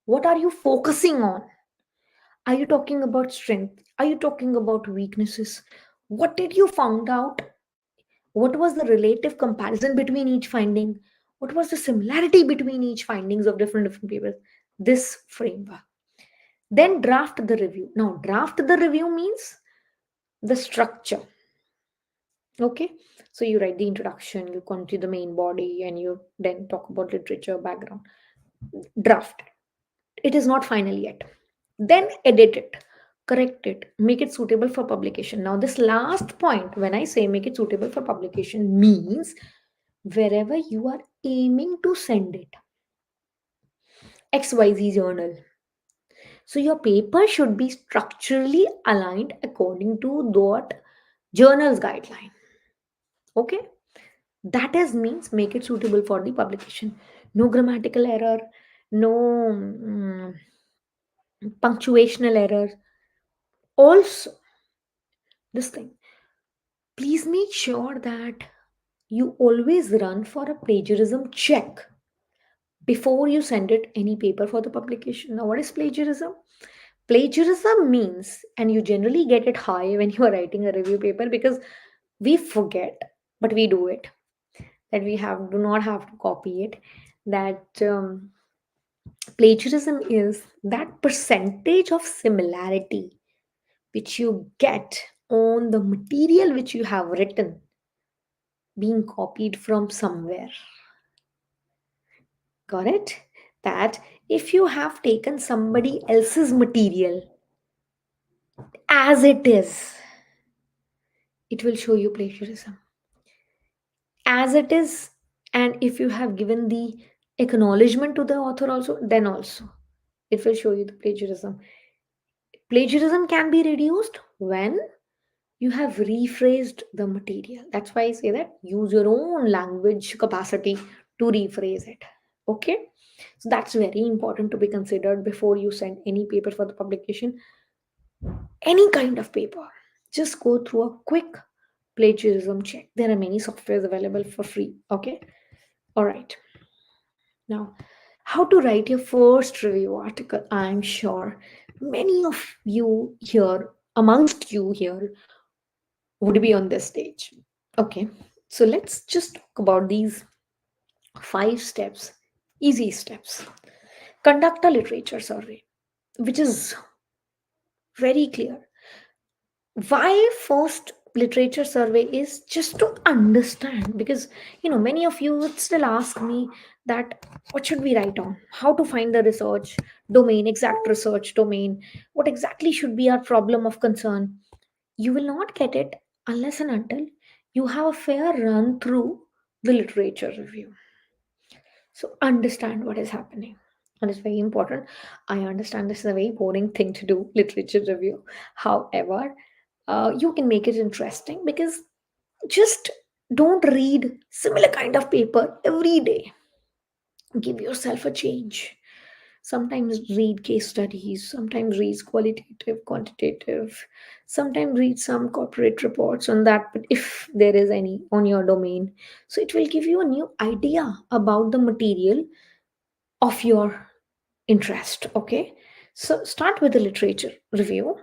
What are you focusing on? Are you talking about strength? Are you talking about weaknesses? What did you found out? What was the relative comparison between each finding? What was the similarity between each findings of different people? This framework. Then draft the review. Now, draft the review means the structure. Okay, so you write the introduction, you come to the main body, and you then talk about literature background. Draft. It is not final yet. Then edit it, correct it, make it suitable for publication. Now, this last point, when I say make it suitable for publication, means wherever you are aiming to send it, XYZ journal. So, your paper should be structurally aligned according to that journal's guideline. Okay, that is means make it suitable for the publication. No grammatical error, no punctuational error. Also, this thing, please make sure that you always run for a plagiarism check before you send it any paper for the publication. Now, what is plagiarism? Plagiarism means, and you generally get it high when you are writing a review paper because we forget, but we do it. That we have do not have to copy it. That plagiarism is that percentage of similarity which you get on the material which you have written being copied from somewhere. Got it? That if you have taken somebody else's material as it is, it will show you plagiarism. As it is, and if you have given the acknowledgement to the author also, then also it will show you the plagiarism. Plagiarism can be reduced when you have rephrased the material. That's why I say that use your own language capacity to rephrase it. Okay, so that's very important to be considered before you send any paper for the publication. Any kind of paper, just go through a quick plagiarism check. There are many softwares available for free. Okay, all right. Now, how to write your first review article? I'm sure many of you here, amongst you here, would be on this stage. Okay, so let's just talk about these 5 steps, easy steps. Conduct a literature survey, which is very clear. Why first literature survey is just to understand, because many of you would still ask me that what should we write on, how to find the research domain, exact research domain, what exactly should be our problem of concern. You will not get it unless and until you have a fair run through the literature review. So understand what is happening. And it's very important. I understand this is a very boring thing to do, literature review. However, you can make it interesting because just don't read similar kind of paper every day. Give yourself a change. Sometimes read case studies, sometimes read qualitative, quantitative, sometimes read some corporate reports on that, but if there is any on your domain. So it will give you a new idea about the material of your interest. Okay, so start with the literature review,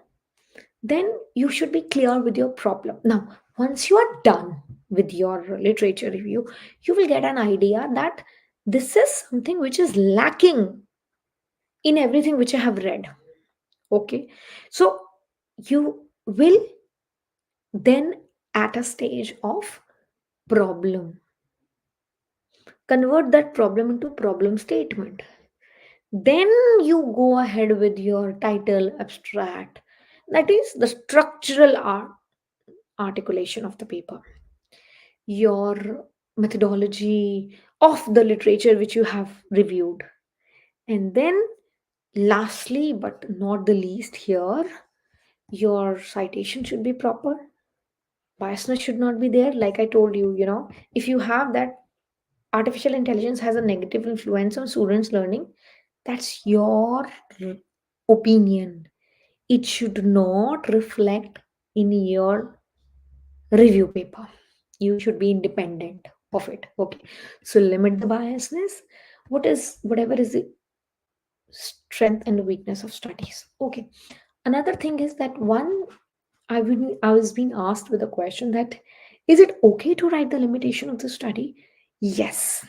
then you should be clear with your problem. Now, once you are done with your literature review, you will get an idea that this is something which is lacking in everything which I have read. Okay, so you will then at a stage of problem convert that problem into problem statement. Then you go ahead with your title abstract, that is the structural articulation of the paper, your methodology of the literature which you have reviewed. And then, lastly but not the least, here your citation should be proper, biasness should not be there. Like I told you, if you have that artificial intelligence has a negative influence on students' learning, that's your opinion. It should not reflect in your review paper. You should be independent of it. Okay, so limit the biasness. Whatever is the strength and weakness of studies. Okay, another thing is that I was being asked with a question that is it okay to write the limitation of the study? Yes,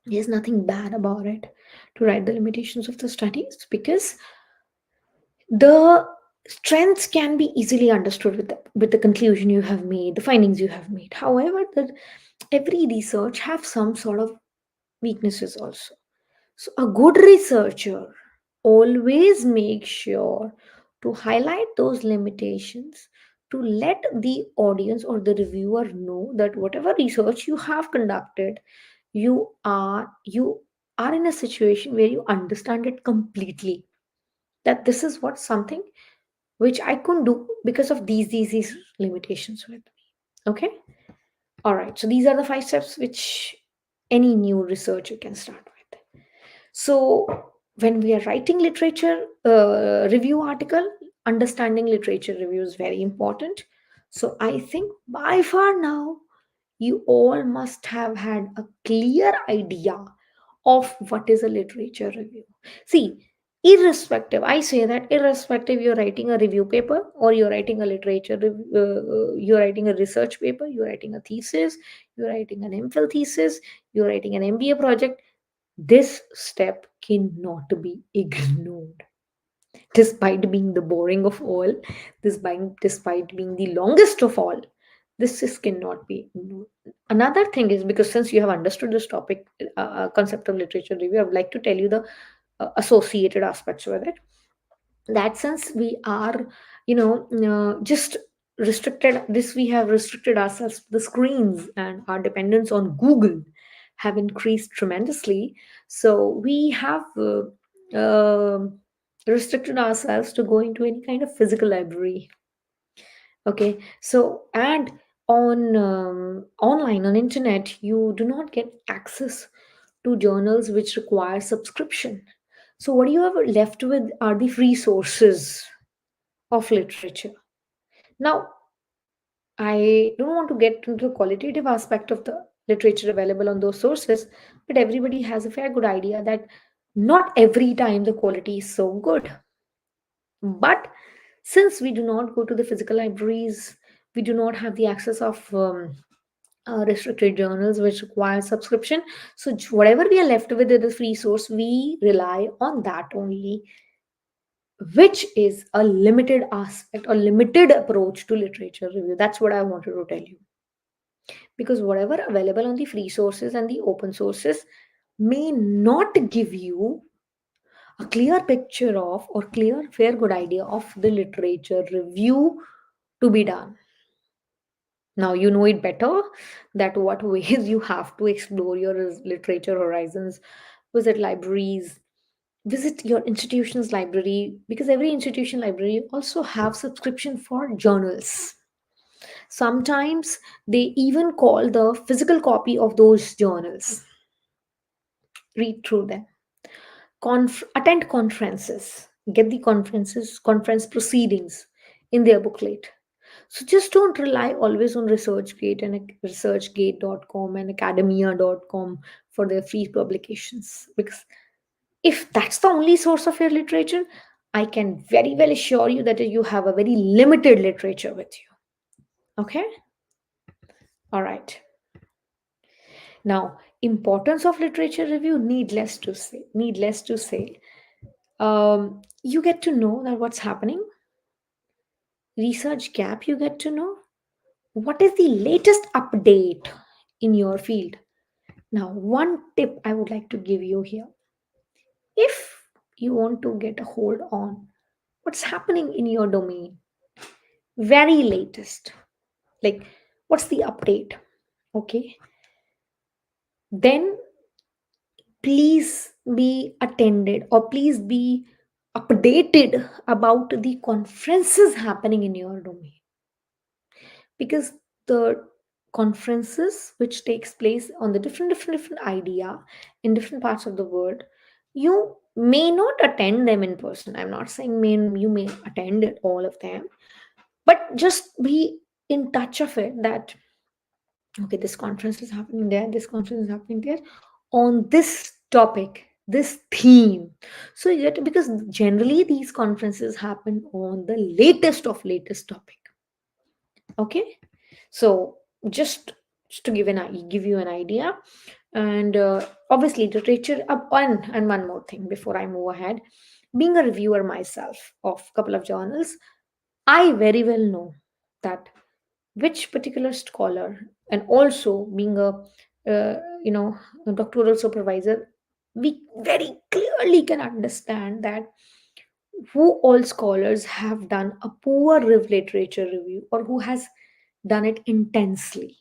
there's nothing bad about it to write the limitations of the studies, because The strengths can be easily understood with the conclusion you have made, the findings you have made. However, every research have some sort of weaknesses also. So a good researcher always makes sure to highlight those limitations, to let the audience or the reviewer know that whatever research you have conducted, you are in a situation where you understand it completely. That this is what something which I couldn't do because of these limitations with me. Okay? All right. So these are the 5 steps which any new researcher can start with. So when we are writing literature review article, understanding literature review is very important. So I think by far now you all must have had a clear idea of what is a literature review. See, irrespective, I say that irrespective, you're writing a review paper or you're writing a you're writing a research paper, you're writing a thesis, you're writing an MPhil thesis, you're writing an MBA project, this step cannot be ignored. Despite being the boring of all, despite being the longest of all, this is cannot be ignored. Another thing is, because since you have understood this topic, concept of literature review, I would like to tell you the associated aspects with it. That since we are, just restricted, this we have restricted ourselves to the screens, and our dependence on Google have increased tremendously. So we have restricted ourselves to go into any kind of physical library. Okay, so and on online on internet you do not get access to journals which require subscription. So what you have left with are the free sources of literature. Now, I don't want to get into the qualitative aspect of the literature available on those sources, but everybody has a fair good idea that not every time the quality is so good. But since we do not go to the physical libraries, we do not have the access of restricted journals which require subscription. So whatever we are left with is the free source. We rely on that only, which is a limited aspect or limited approach to literature review. That's what I wanted to tell you. Because whatever available on the free sources and the open sources may not give you a clear picture of or clear fair good idea of the literature review to be done. Now you know it better that what ways you have to explore your literature horizons, visit libraries, visit your institution's library, because every institution library also have subscription for journals. Sometimes they even call the physical copy of those journals. Read through them. Attend conferences. Get the conference proceedings in their booklet. So just don't rely always on ResearchGate and researchgate.com and academia.com for their free publications. Because if that's the only source of your literature, I can very well assure you that you have a very limited literature with you. Okay? All right. Now, importance of literature review, needless to say, you get to know that what's happening, research gap, you get to know what is the latest update in your field. Now, one tip I would like to give you here, if you want to get a hold on what's happening in your domain, very latest, like what's the update, okay, then please be attended or please be updated about the conferences happening in your domain, because the conferences which takes place on the different idea in different parts of the world, you may not attend them in person. I'm not saying you may attend it, all of them, but just be in touch of it that okay, this conference is happening there, this conference is happening there on this topic, this theme. So you get, because generally these conferences happen on the latest topic. Okay, so just to give you an idea, and obviously literature and one more thing before I move ahead, Being a reviewer myself of a couple of journals, I very well know that which particular scholar, and also being a you know a doctoral supervisor, we very clearly can understand that who all scholars have done a poor literature review or who has done it intensely.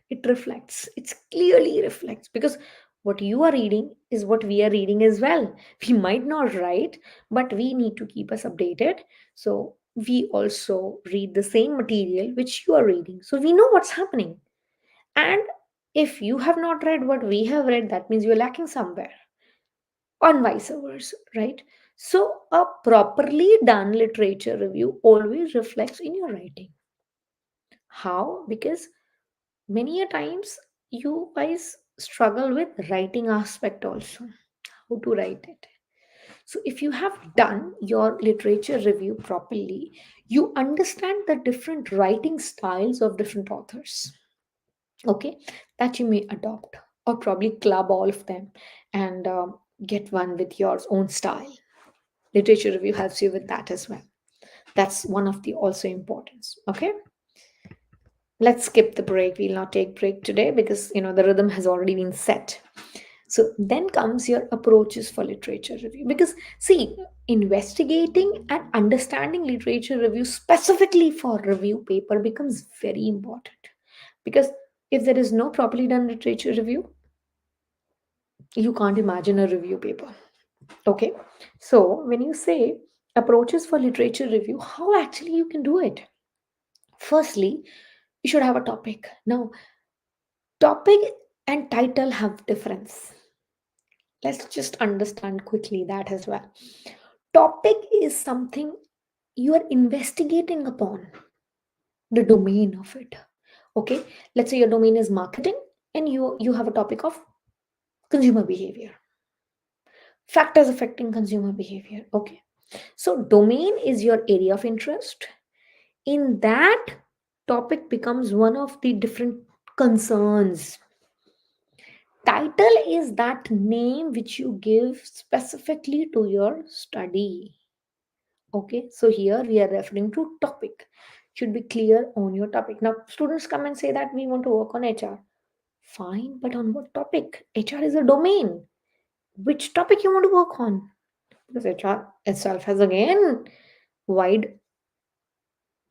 It's clearly reflects, because what you are reading is what we are reading as well. We might not write, but we need to keep us updated. So we also read the same material which you are reading, so we know what's happening. And if you have not read what we have read, that means you're lacking somewhere, and vice versa, right? So a properly done literature review always reflects in your writing. How? Because many a times you guys struggle with writing aspect also, how to write it. So if you have done your literature review properly, you understand the different writing styles of different authors, okay, that you may adopt, or probably club all of them and get one with your own style. Literature review helps you with that as well. That's one of the also importance. Okay, let's skip the break. We'll not take break today because the rhythm has already been set. So then comes your approaches for literature review, because see, investigating and understanding literature review specifically for review paper becomes very important. Because if there is no properly done literature review, you can't imagine a review paper. Okay, so when you say approaches for literature review, how actually you can do it? Firstly, you should have a topic. Now, topic and title have difference. Let's just understand quickly that as well. Topic is something you are investigating upon, the domain of it. Okay, let's say your domain is marketing, and you have a topic of consumer behavior, factors affecting consumer behavior. Okay, so domain is your area of interest. In that, topic becomes one of the different concerns. Title is that name which you give specifically to your study. Okay, so here we are referring to topic. Should be clear on your topic. Now, students come and say that we want to work on HR. Fine, but on what topic? HR is a domain. Which topic you want to work on? Because HR itself has again wide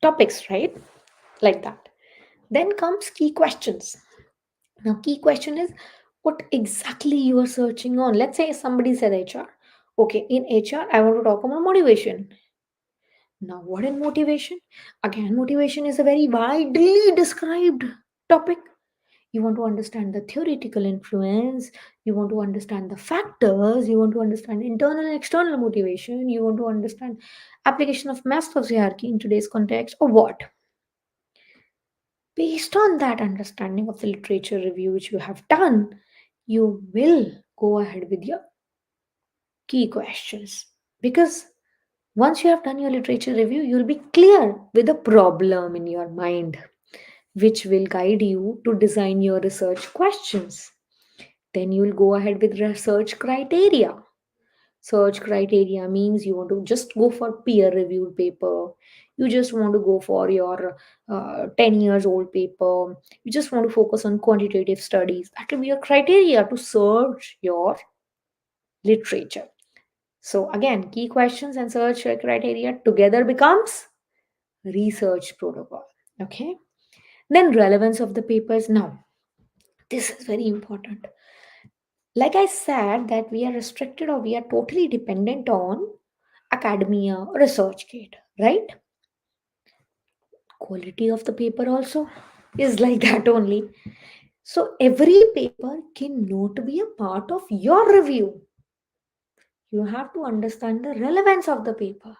topics, right? Like that. Then comes key questions. Now, key question is what exactly you are searching on. Let's say somebody said HR. Okay, in HR, I want to talk about motivation. Now, what is motivation? Again, motivation is a very widely described topic. You want to understand the theoretical influence, you want to understand the factors, you want to understand internal and external motivation, you want to understand application of Maslow's hierarchy in today's context, or what? Based on that understanding of the literature review which you have done, you will go ahead with your key questions. Because once you have done your literature review, you'll be clear with a problem in your mind, which will guide you to design your research questions. Then you'll go ahead with research criteria. Search criteria means you want to just go for peer reviewed paper, you just want to go for your 10 years old paper, you just want to focus on quantitative studies. That will be your criteria to search your literature. So again, key questions and search criteria together becomes research protocol. Okay, then relevance of the papers. Now this is very important. Like I said, that we are restricted or we are totally dependent on academia or researchgate, right? Quality of the paper also is like that only. So every paper cannot be a part of your review. You have to understand the relevance of the paper,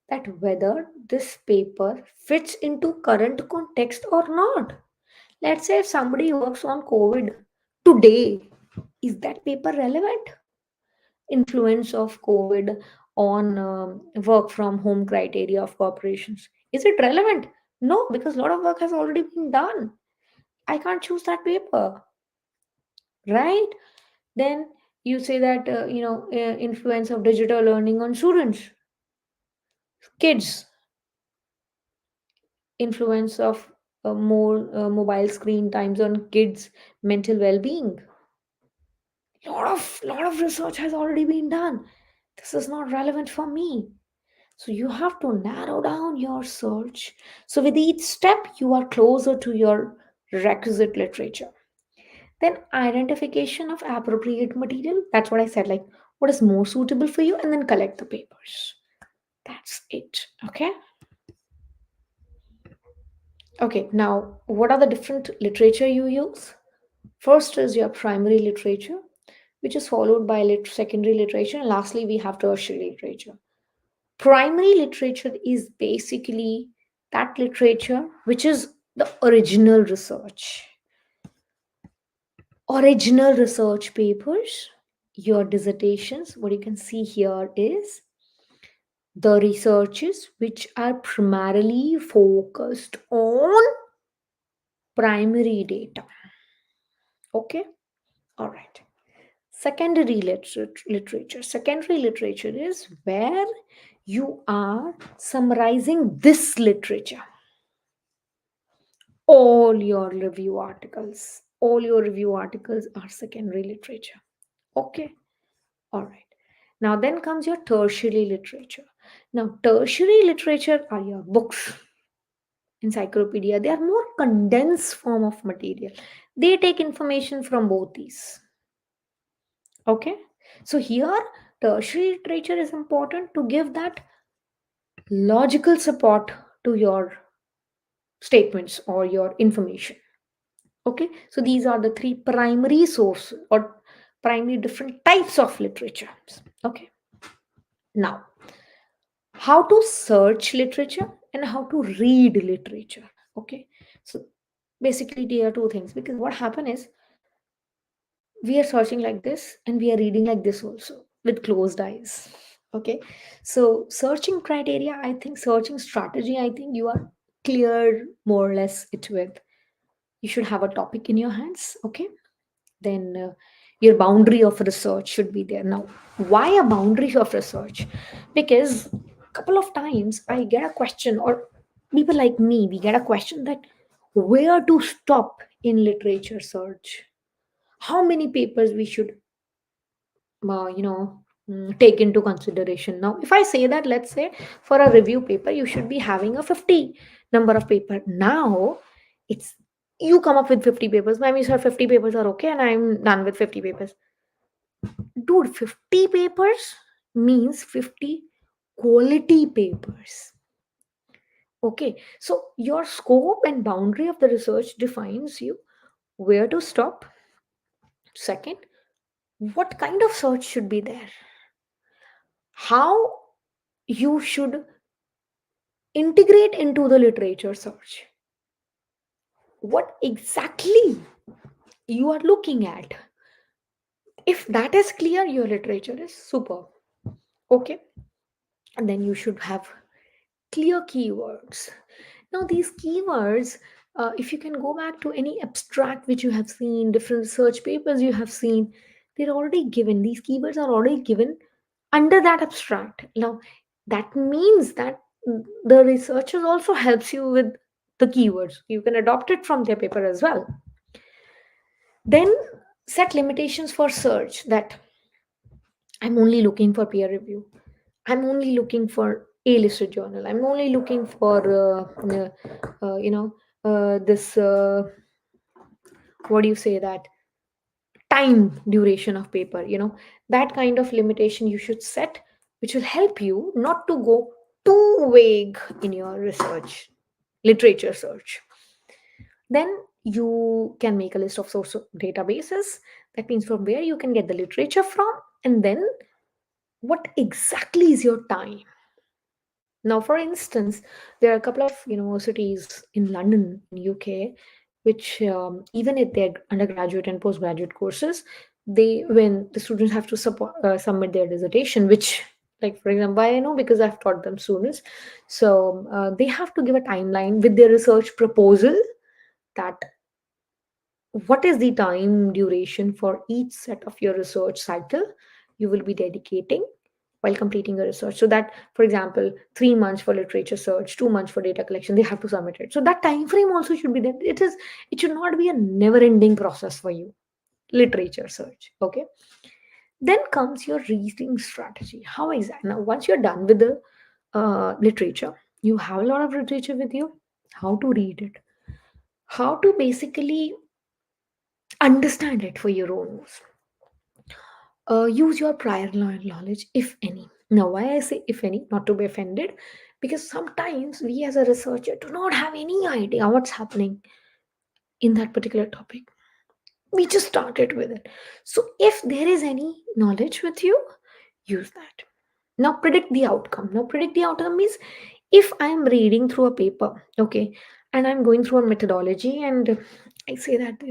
that whether this paper fits into current context or not. Let's say if somebody works on COVID today, is that paper relevant? Influence of COVID on work from home criteria of corporations. Is it relevant? No, because a lot of work has already been done. I can't choose that paper, right? Then You say that influence of digital learning on students, kids, influence of more mobile screen times on kids mental well-being. Lot of research has already been done. This is not relevant for me. So you have to narrow down your search. So with each step, you are closer to your requisite literature. Then identification of appropriate material. That's what I said. Like what is more suitable for you, and then collect the papers. That's it. Okay. Okay. Now, what are the different literature you use? First is your primary literature, which is followed by secondary literature, and lastly we have tertiary literature. Primary literature is basically that literature which is the original research papers, your dissertations. What you can see here is the researches which are primarily focused on primary data. Okay, all right. Secondary literature is where you are summarizing this literature. All your review articles are secondary literature. Okay, all right. Now then comes your tertiary literature. Now tertiary literature are your books, encyclopedia. They are more condensed form of material. They take information from both these. Okay, so here tertiary literature is important to give that logical support to your statements or your information. Okay, so these are the three primary sources or primary different types of literature. Okay, now how to search literature and how to read literature. Okay, so basically there are two things, because what happen is we are searching like this and we are reading like this also with closed eyes. Okay, so searching criteria, I think, searching strategy, I think you are clear more or less it with. You should have a topic in your hands. Okay, then your boundary of research should be there. Now why a boundary of research? Because couple of times I get a question, or people like me, we get a question that where to stop in literature search, how many papers we should take into consideration. Now if I say that, let's say for a review paper you should be having a 50 number of paper. Now it's, you come up with 50 papers, maybe sir 50 papers are okay and I'm done with 50 papers. Dude, 50 papers means 50 quality papers. Okay, so your scope and boundary of the research defines you where to stop. Second, what kind of search should be there, how you should integrate into the literature search, what exactly you are looking at. If that is clear, your literature is super. Okay, and then you should have clear keywords. Now these keywords, if you can go back to any abstract which you have seen, different research papers you have seen, they're already given, these keywords are already given under that abstract. Now that means that the researchers also helps you with the keywords, you can adopt it from their paper as well. Then set limitations for search, that I'm only looking for peer review, I'm only looking for A-listed journal, I'm only looking for this what do you say, that time duration of paper, that kind of limitation you should set, which will help you not to go too vague in your research, literature search. Then you can make a list of source databases, that means from where you can get the literature from, and then what exactly is your time. Now, for instance, there are a couple of universities in London, in UK, which even at their undergraduate and postgraduate courses, they, when the students have to submit their dissertation, which, like for example, I know because I've taught them students, so they have to give a timeline with their research proposal, that what is the time duration for each set of your research cycle you will be dedicating while completing a research. So that, for example, 3 months for literature search, 2 months for data collection, they have to submit it. So that time frame also should be there. It should not be a never ending process for you. Literature search. Okay. Then comes your reading strategy. How exactly? Now, once you're done with the literature, you have a lot of literature with you. How to read it? How to basically understand it for your own use? Use your prior knowledge, if any. Now, why I say if any, not to be offended, because sometimes we as a researcher do not have any idea what's happening in that particular topic. We just started with it. So, if there is any knowledge with you, use that. Now, predict the outcome. Now, predict the outcome means if I am reading through a paper, okay, and I'm going through a methodology, and I say that,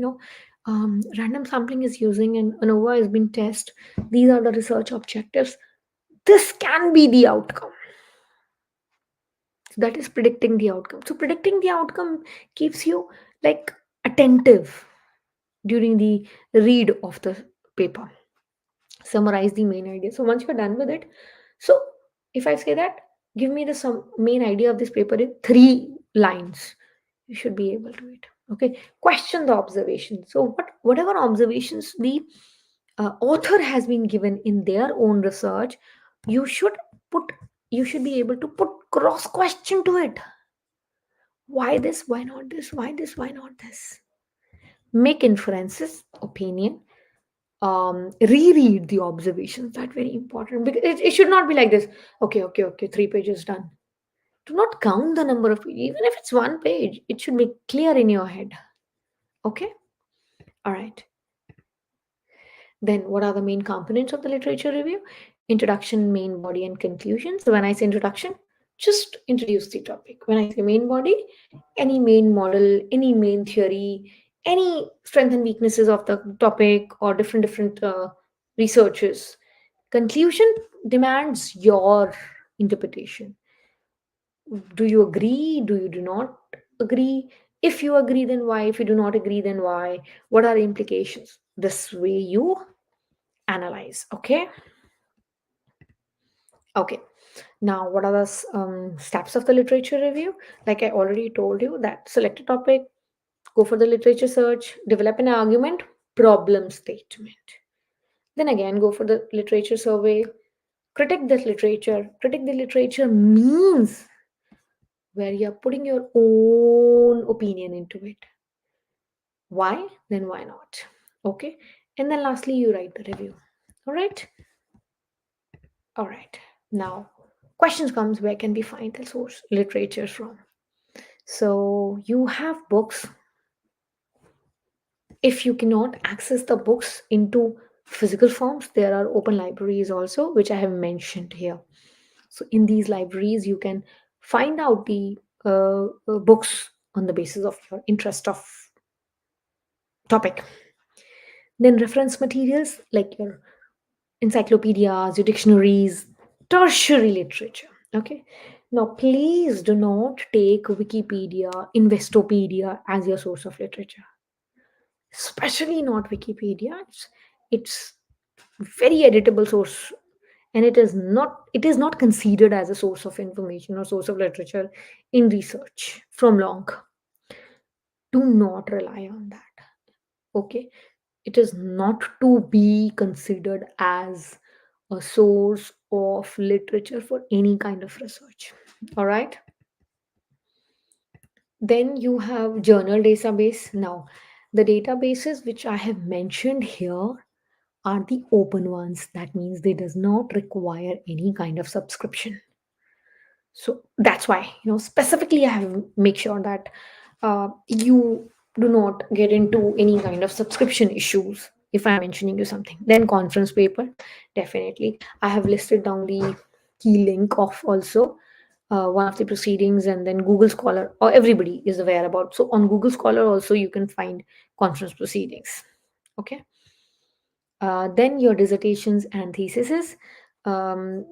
random sampling is using and ANOVA has been tested, these are the research objectives, this can be the outcome. So that is predicting the outcome. So predicting the outcome keeps you like attentive during the read of the paper. Summarize the main idea. So once you're done with it, so if I say that, give me the some main idea of this paper in 3 lines, you should be able to it. Okay, question the observation. So whatever observations the author has been given in their own research, you should put you should be able to put cross question to it. Why this? Why not this? Why this? Why not this? Make inferences, opinion, reread the observations. That very important, because it should not be like this. Okay, okay, okay, 3 pages done. Do not count the number of, even if it's 1 page, it should be clear in your head. Okay. All right. Then what are the main components of the literature review? Introduction, main body, and conclusion. So when I say introduction, just introduce the topic. When I say main body, any main model, any main theory, any strength and weaknesses of the topic, or different researches. Conclusion demands your interpretation. Do you agree? Do you do not agree? If you agree, then why? If you do not agree, then why? What are the implications? This way you analyze. Okay. Okay. Now, what are the steps of the literature review? Like I already told you, that select a topic, go for the literature search, develop an argument, problem statement. Then again, go for the literature survey, critique this literature. Critique the literature means where you're putting your own opinion into it. Why? Then why not? Okay. And then lastly, you write the review. All right. All right. Now, questions comes, where can we find the source literature from? So you have books. If you cannot access the books into physical forms, there are open libraries also, which I have mentioned here. So in these libraries, you can find out the books on the basis of your interest of topic. Then reference materials like your encyclopedias, your dictionaries, tertiary literature. Okay. Now, please do not take Wikipedia, Investopedia as your source of literature, especially not Wikipedia. It's very editable source, and it is not considered as a source of information or source of literature in research from long. Do not rely on that. Okay, it is not to be considered as a source of literature for any kind of research. All right. Then you have journal database. Now, the databases which I have mentioned here are the open ones. That means they does not require any kind of subscription. So that's why, specifically I have make sure that you do not get into any kind of subscription issues if I'm mentioning you something. Then conference paper, definitely I have listed down the key link of also one of the proceedings, and then Google Scholar, or everybody is aware about. So on Google Scholar also you can find conference proceedings. Okay. Then your dissertations and theses.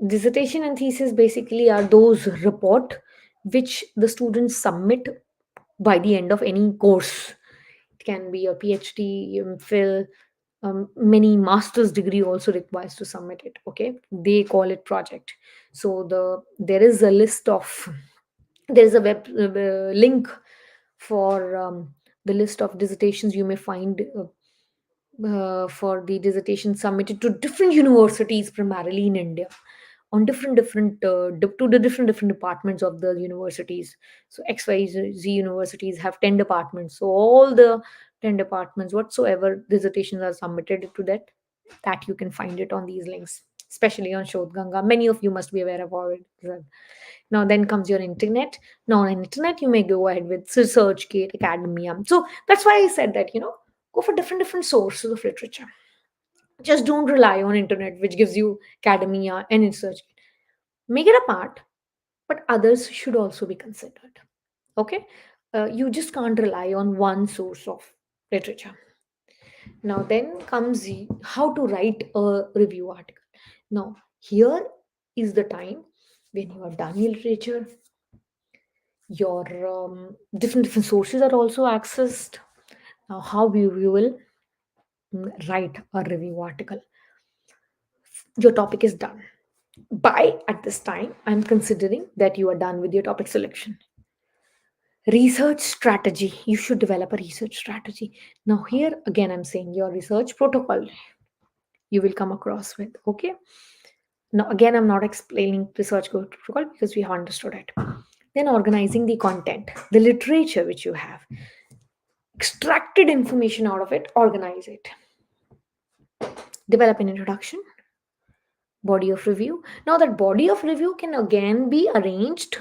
Dissertation and thesis basically are those report which the students submit by the end of any course. It can be a PhD, phil, many master's degree also requires to submit it. Okay, they call it project. So there is a list of, there is a web link for the list of dissertations you may find for the dissertation submitted to different universities, primarily in India, on to the different departments of the universities. So XYZ universities have 10 departments. So all the 10 departments, whatsoever dissertations are submitted to that you can find it on these links, especially on Shodh Ganga. Many of you must be aware about it as well. Now then comes your internet. Now on internet you may go ahead with ResearchGate, Academia. So that's why I said that, go for different sources of literature. Just don't rely on internet, which gives you Academia and ResearchGate. Make it a part, but others should also be considered. Okay, you just can't rely on one source of literature. Now then comes how to write a review article. Now here is the time when you have done your literature, your different sources are also accessed. Now how you will write a review article. Your topic is done. By at this time, I'm considering that you are done with your topic selection. Research strategy. You should develop a research strategy. Now here again I'm saying your research protocol you will come across with. Okay, now again I'm not explaining research protocol because we have understood it. Then organizing the content, the literature which you have extracted information out of it, organize it. Develop an introduction, body of review. Now that body of review can again be arranged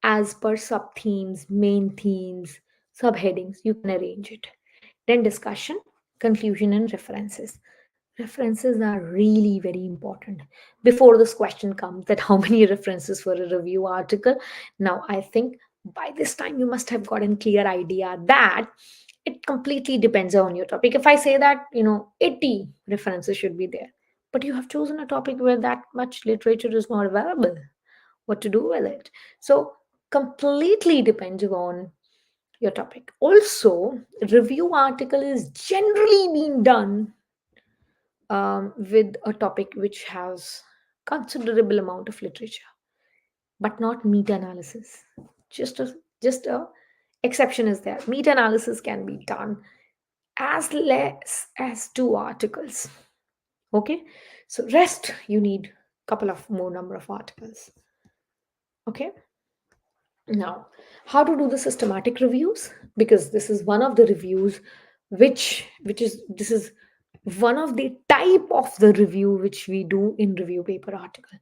as per sub themes, main themes, subheadings. You can arrange it. Then discussion, conclusion, and references. References are really very important. Before this question comes that how many references for a review article, now I think by this time you must have gotten clear idea that it completely depends on your topic. If I say that 80 references should be there, but you have chosen a topic where that much literature is not available, what to do with it? So completely depends on your topic. Also, review article is generally being done with a topic which has considerable amount of literature, but not meta-analysis. Just a exception is there. Meta-analysis can be done as less as two articles. Okay, so rest you need couple of more number of articles. Okay, now how to do the systematic reviews, because this is one of the reviews which is this is one of the type of the review which we do in review paper article.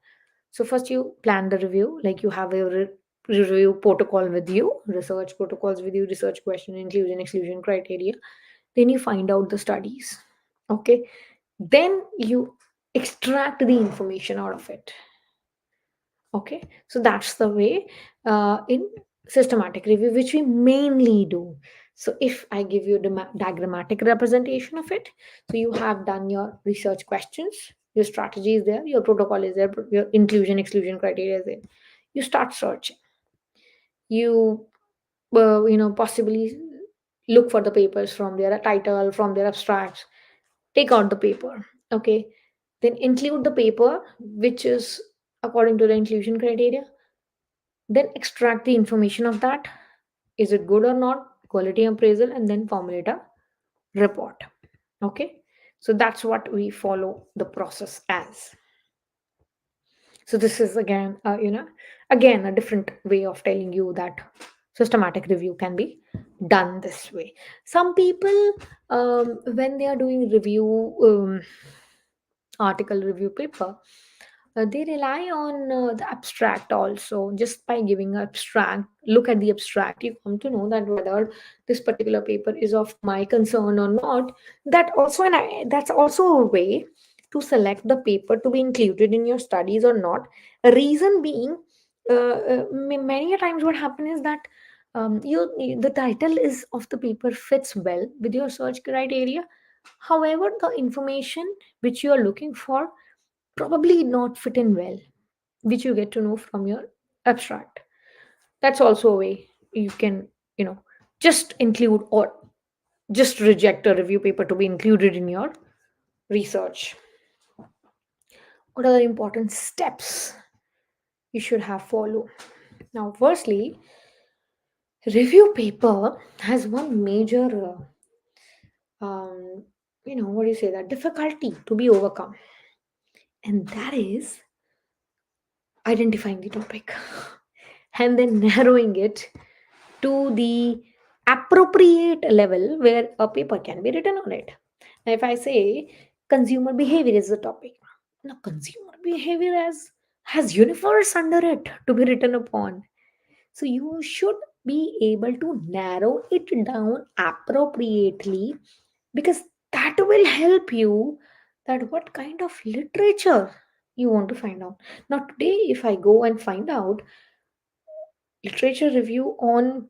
So first you plan the review, like you have a review protocol with you, research protocols with you, research question, inclusion exclusion criteria. Then you find out the studies. Okay, then you extract the information out of it. Okay, so that's the way in systematic review which we mainly do. So if I give you the diagrammatic representation of it, so you have done your research questions, your strategy is there, your protocol is there, your inclusion exclusion criteria is there. You start searching, you possibly look for the papers from their title, from their abstracts, take out the paper. Okay, then include the paper which is according to the inclusion criteria, then extract the information of that. Is it good or not? Quality appraisal, and then formulate a report. Okay, so that's what we follow the process as. So this is again a different way of telling you that systematic review can be done this way. Some people, when they are doing review article review paper, they rely on the abstract also. Just by giving abstract, look at the abstract, you come to know that whether this particular paper is of my concern or not. That's also a way to select the paper to be included in your studies or not. A reason being, many a times what happens is that the title is of the paper fits well with your search criteria. However, the information which you are looking for probably not fit in well, which you get to know from your abstract. That's also a way you can, just include or just reject a review paper to be included in your research. What are the important steps you should have follow? Now, firstly, review paper has one major, what do you say, that difficulty to be overcome, and that is identifying the topic and then narrowing it to the appropriate level where a paper can be written on it. Now, if I say consumer behavior is the topic, now consumer behavior has universe under it to be written upon. So you should be able to narrow it down appropriately, because that will help you that what kind of literature you want to find out. Now today if I go and find out literature review on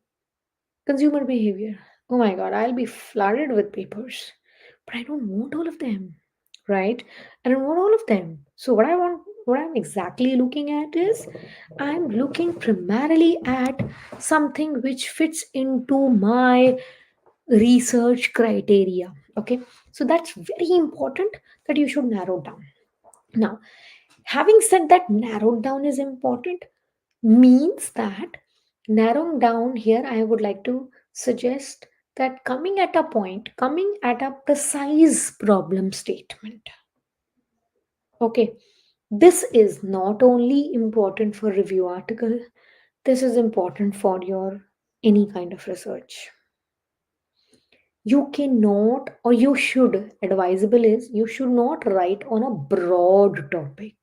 consumer behavior, oh my god, I'll be flooded with papers. But I don't want all of them, right? I don't want all of them. So what I'm exactly looking at is I'm looking primarily at something which fits into my research criteria. Okay, so that's very important that you should narrow down. Now, having said that, narrowed down is important means that narrowing down here, I would like to suggest that coming at a precise problem statement. Okay, this is not only important for review article, this is important for your any kind of research. You cannot, or you should, advisable is you should not write on a broad topic.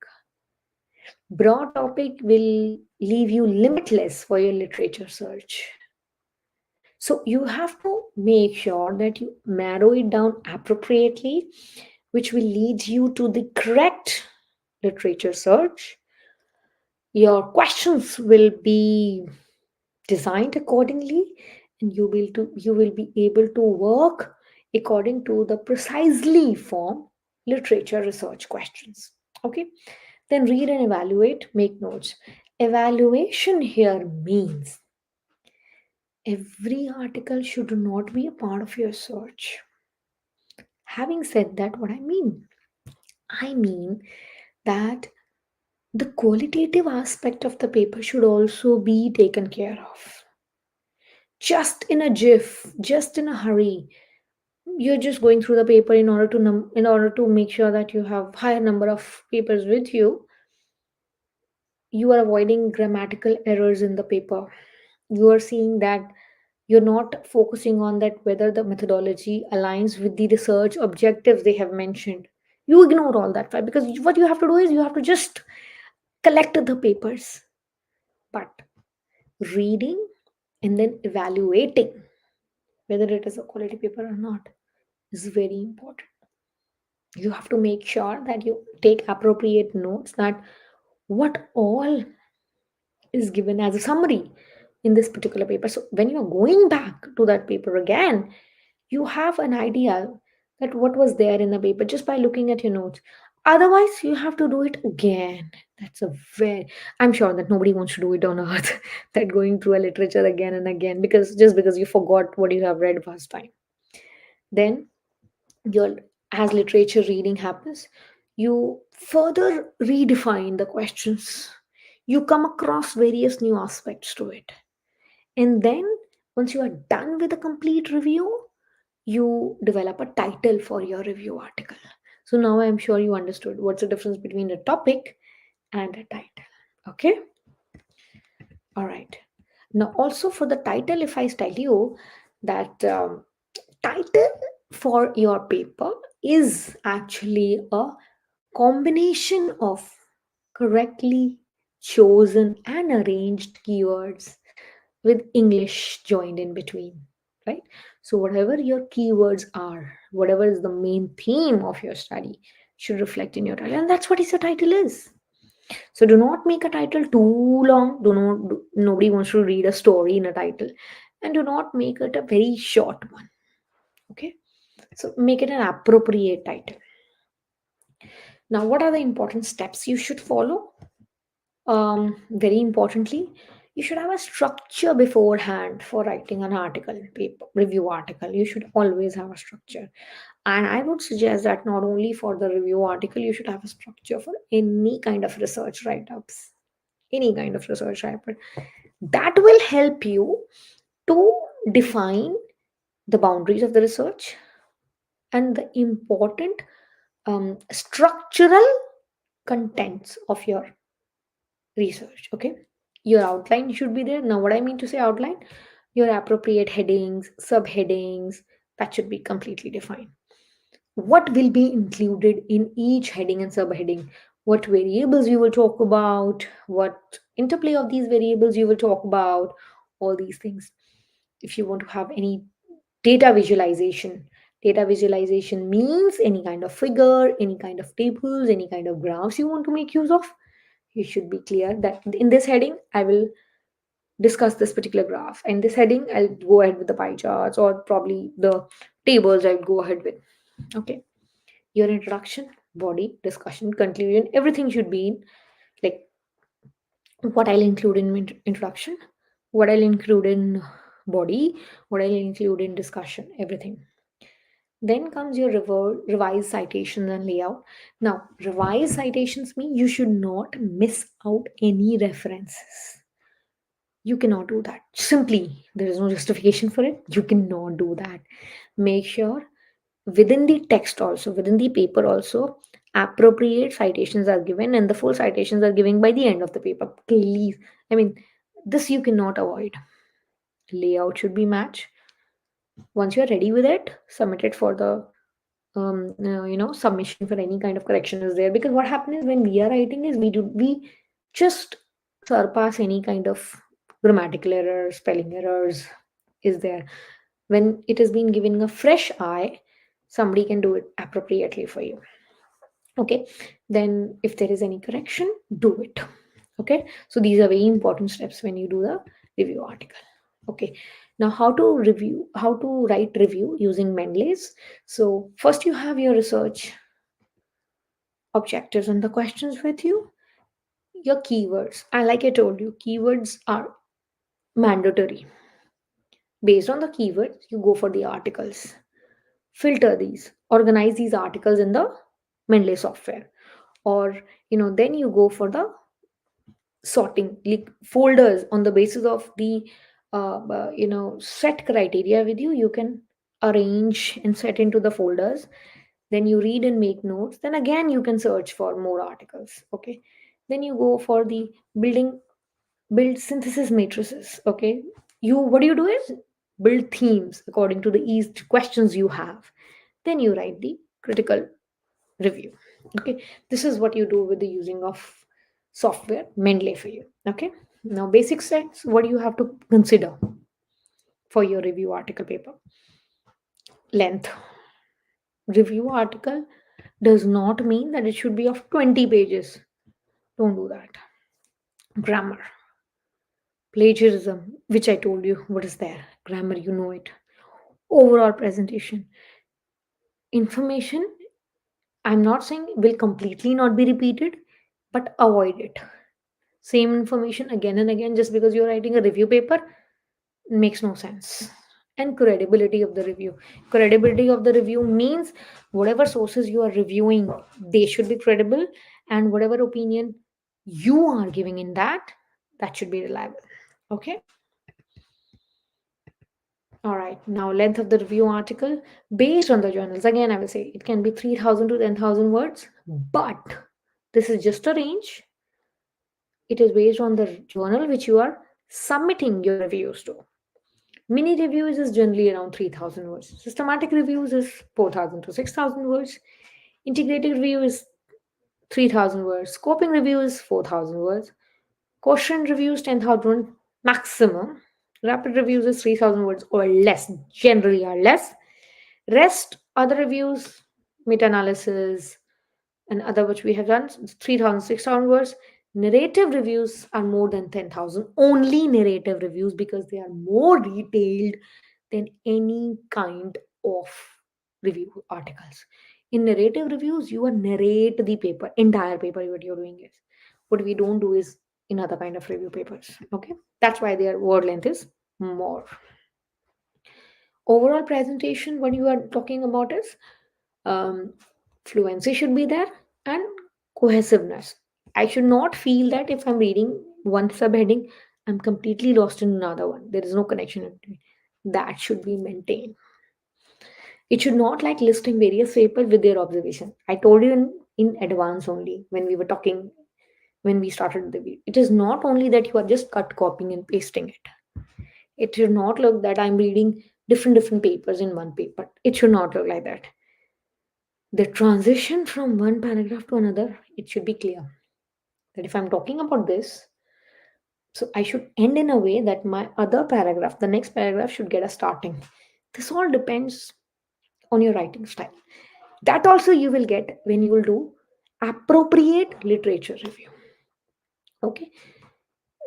Broad topic will leave you limitless for your literature search. So you have to make sure that you narrow it down appropriately, which will lead you to the correct literature search. Your questions will be designed accordingly, and you will be able to work according to the precisely formed literature research questions. Okay, then read and evaluate, make notes. Evaluation here means every article should not be a part of your search. Having said that, what I mean that the qualitative aspect of the paper should also be taken care of. Just in a jiff, just in a hurry, you're just going through the paper in order to in order to make sure that you have higher number of papers with you. You are avoiding grammatical errors in the paper. You are seeing that you're not focusing on that whether the methodology aligns with the research objectives they have mentioned. You ignore all that, right? Because what you have to do is you have to just collect the papers. But reading and then evaluating whether it is a quality paper or not is very important. You have to make sure that you take appropriate notes that what all is given as a summary in this particular paper. So when you are going back to that paper again, you have an idea that what was there in the paper just by looking at your notes. Otherwise, you have to do it again. That's a very, I'm sure that nobody wants to do it on earth, that going through a literature again and again, because just because you forgot what you have read first time. Then your as literature reading happens, you further redefine the questions. You come across various new aspects to it. And then once you are done with a complete review, you develop a title for your review article. So now I'm sure you understood what's the difference between a topic and a title. Okay? All right. Now, also for the title, if I tell you that title for your paper is actually a combination of correctly chosen and arranged keywords with English joined in between, right? So, whatever your keywords are, whatever is the main theme of your study, should reflect in your title, and that's what is your title is. So, do not make a title too long. Nobody wants to read a story in a title, and do not make it a very short one. Okay, so make it an appropriate title. Now, what are the important steps you should follow? Very importantly, You should have a structure beforehand for writing an article, paper review article. You should always have a structure. And I would suggest that not only for the review article, you should have a structure for any kind of research write-ups, any kind of research write-up. That will help you to define the boundaries of the research and the important structural contents of your research. Okay, your outline should be there. Now what I mean to say outline, your appropriate headings, subheadings, that should be completely defined. What will be included in each heading and subheading, what variables you will talk about, what interplay of these variables you will talk about, all these things. If you want to have any data visualization, data visualization means any kind of figure, any kind of tables, any kind of graphs you want to make use of, you should be clear that in this heading I will discuss this particular graph, and this heading I'll go ahead with the pie charts or probably the tables I'll go ahead with. Okay, your introduction, body, discussion, conclusion, everything should be in, like, what I'll include in my introduction, what I'll include in body, what I'll include in discussion, everything. Then comes your revised citations and layout. Now, revised citations mean you should not miss out any references. You cannot do that. Simply, there is no justification for it. You cannot do that. Make sure within the text also, within the paper also, appropriate citations are given and the full citations are given by the end of the paper. Please. I mean, this you cannot avoid. Layout should be matched. Once you're ready with it, submit it for the submission for any kind of correction is there. Because what happens is when we are writing is we just surpass any kind of grammatical errors, spelling errors is there. When it has been given a fresh eye, somebody can do it appropriately for you. Okay, then if there is any correction, do it. Okay, so these are very important steps when you do the review article. Okay, now how to write review using Mendeley's. So first you have your research objectives and the questions with you, your keywords, and like I told you, keywords are mandatory. Based on the keywords, you go for the articles, filter these, organize these articles in the Mendeley software, or then you go for the sorting, like folders on the basis of the set criteria with you. You can arrange and set into the folders, then you read and make notes, then again you can search for more articles. Okay, then you go for the build synthesis matrices. Okay, you what you do is build themes according to the each questions you have, then you write the critical review. Okay, this is what you do with the using of software Mendeley for you. Okay, now basic steps, what do you have to consider for your review article paper? Length. Review article does not mean that it should be of 20 pages. Don't do that. Grammar, plagiarism, which I told you what is there. Grammar, you know it. Overall presentation, information, I'm not saying will completely not be repeated, but avoid it. Same information again and again just because you're writing a review paper makes no sense. And credibility of the review. Credibility of the review means whatever sources you are reviewing, they should be credible, and whatever opinion you are giving in that should be reliable. Okay. All right. Now, length of the review article based on the journals. Again, I will say it can be 3,000 to 10,000 words, but this is just a range. It is based on the journal which you are submitting your reviews to. Mini reviews is generally around 3,000 words. Systematic reviews is 4,000 to 6,000 words. Integrated review is 3,000 words. Scoping review is 4,000 words. Quotient reviews 10,000 maximum. Rapid reviews is 3,000 words or less. Generally are less. Rest other reviews, meta-analysis, and other which we have done 3,000, 6,000 words. Narrative reviews are more than 10,000. Only narrative reviews because they are more detailed than any kind of review articles. In narrative reviews, you are narrate the paper, entire paper. What you're doing is, what we don't do is in other kind of review papers. Okay, that's why their word length is more. Overall presentation, what you are talking about is um, fluency should be there, and cohesiveness. I should not feel that if I'm reading one subheading, I'm completely lost in another one. There is no connection in between. That should be maintained. It should not like listing various papers with their observation. I told you in advance only when we were talking, when we started the video. It is not only that you are just cut copying and pasting it. It should not look that I'm reading different papers in one paper. It should not look like that. The transition from one paragraph to another, it should be clear that if I'm talking about this, so I should end in a way that my other paragraph, the next paragraph, should get a starting. This all depends on your writing style. That also you will get when you will do appropriate literature review. Okay,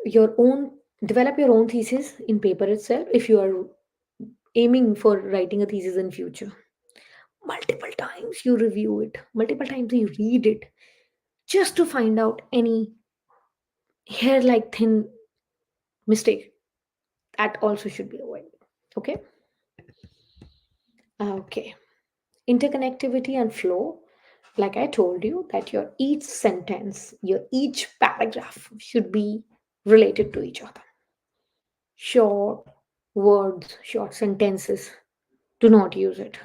your own, develop your own thesis in paper itself if you are aiming for writing a thesis in future. Multiple times you review it, multiple times you read it, just to find out any hair like thin mistake. That also should be avoided. Okay. Okay. Interconnectivity and flow, like I told you, that your each sentence, your each paragraph should be related to each other. Short words, short sentences, do not use it.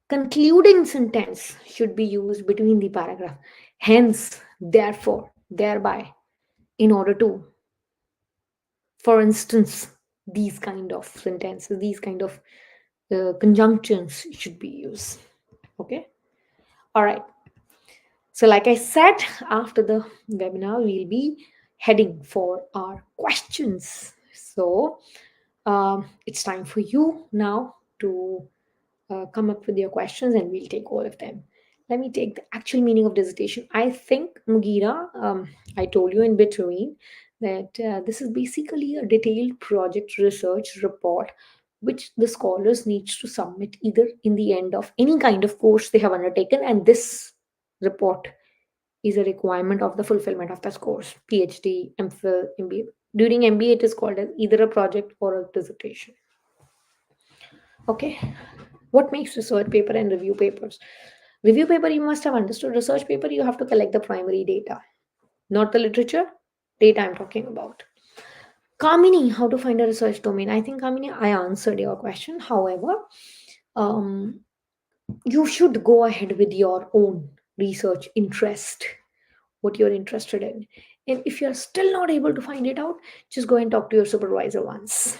Concluding sentence should be used between the paragraph. Hence, therefore, thereby, in order to, for instance, these kind of sentences, these kind of conjunctions should be used. Okay. All right. So, like I said, after the webinar, we'll be heading for our questions. So, it's time for you now to come up with your questions and we'll take all of them. Let me take the actual meaning of dissertation. I think, Mugira, I told you in between that this is basically a detailed project research report which the scholars needs to submit either in the end of any kind of course they have undertaken, and this report is a requirement of the fulfillment of this course, PhD, MPhil, MBA. During MBA, it is called as either a project or a dissertation. Okay. What makes research paper and review papers? Review paper, you must have understood. Research paper, you have to collect the primary data, not the literature. Data I'm talking about. Kamini, how to find a research domain? I think, Kamini, I answered your question. However, um, you should go ahead with your own research interest, what you're interested in. And if you're still not able to find it out, just go and talk to your supervisor once.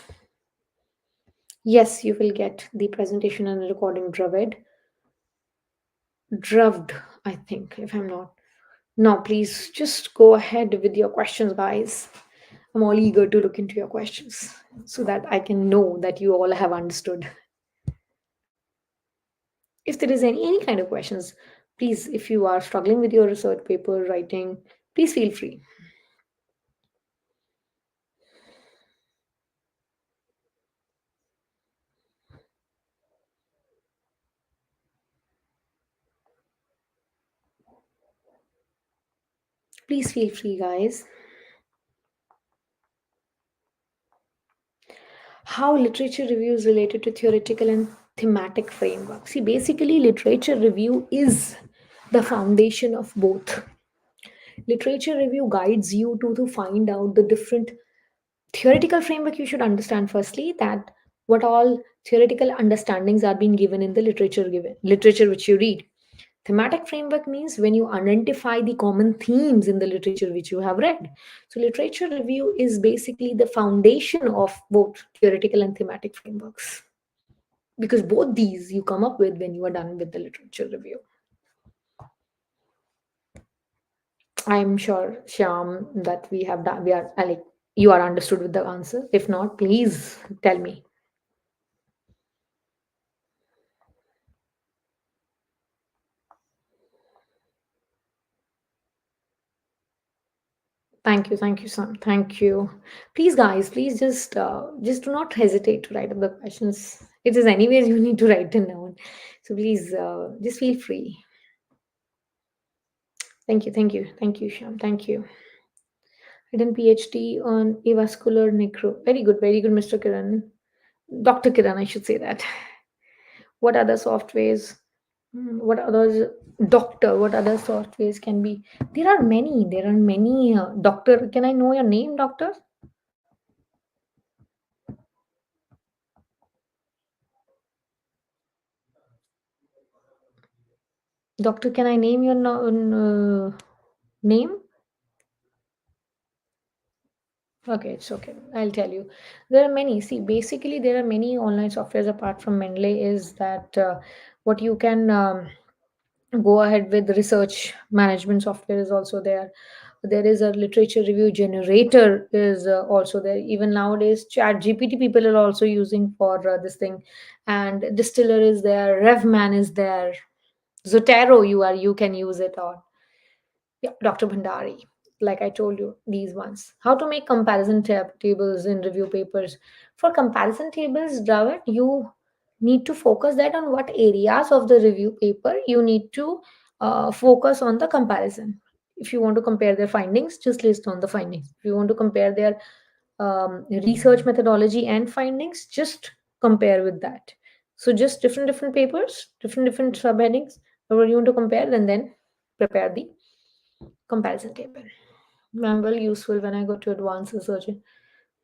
Yes, you will get the presentation and the recording droved, I think, if I'm not. Now, please just go ahead with your questions, guys. I'm all eager to look into your questions so that I can know that you all have understood. If there is any kind of questions, please, if you are struggling with your research paper writing, please feel free. Please feel free, guys. How literature review is related to theoretical and thematic framework. See, basically, literature review is the foundation of both. Literature review guides you to find out the different theoretical framework. You should understand firstly that what all theoretical understandings are being given in the literature which you read. Thematic framework means when you identify the common themes in the literature which you have read. So literature review is basically the foundation of both theoretical and thematic frameworks, because both these you come up with when you are done with the literature review. I'm sure, Shyam, that we have done. We are like you are understood with the answer. If not, please tell me. Thank you, Sam. Thank you. Please, guys, please just do not hesitate to write up the questions. It is anyways you need to write them down. So please, just feel free. Thank you, Shyam. Thank you. Hidden PhD on avascular necro. Very good, Mr. Kiran. Dr. Kiran, I should say that. What other softwares? What others? Doctor, what other softwares can be? There are many. There are many. Doctor, can I know your name, doctor? Doctor, can I name your name? Okay, it's okay. I'll tell you. There are many. See, basically, there are many online softwares apart from Mendeley. Is that what you can go ahead with? Research management software is also there. There is a literature review generator is also there. Even nowadays, Chat GPT people are also using for this thing, and Distiller is there. Revman is there. Zotero, you can use it on. Yeah, Dr. Bhandari. Like I told you, these ones. How to make comparison tables in review papers. For comparison tables, Dravid, you need to focus that on what areas of the review paper you need to focus on the comparison. If you want to compare their findings, just list on the findings. If you want to compare their research methodology and findings, just compare with that. So just different papers, different subheadings. Whatever you want to compare, and then prepare the comparison table. I'm well useful when I go to advanced research.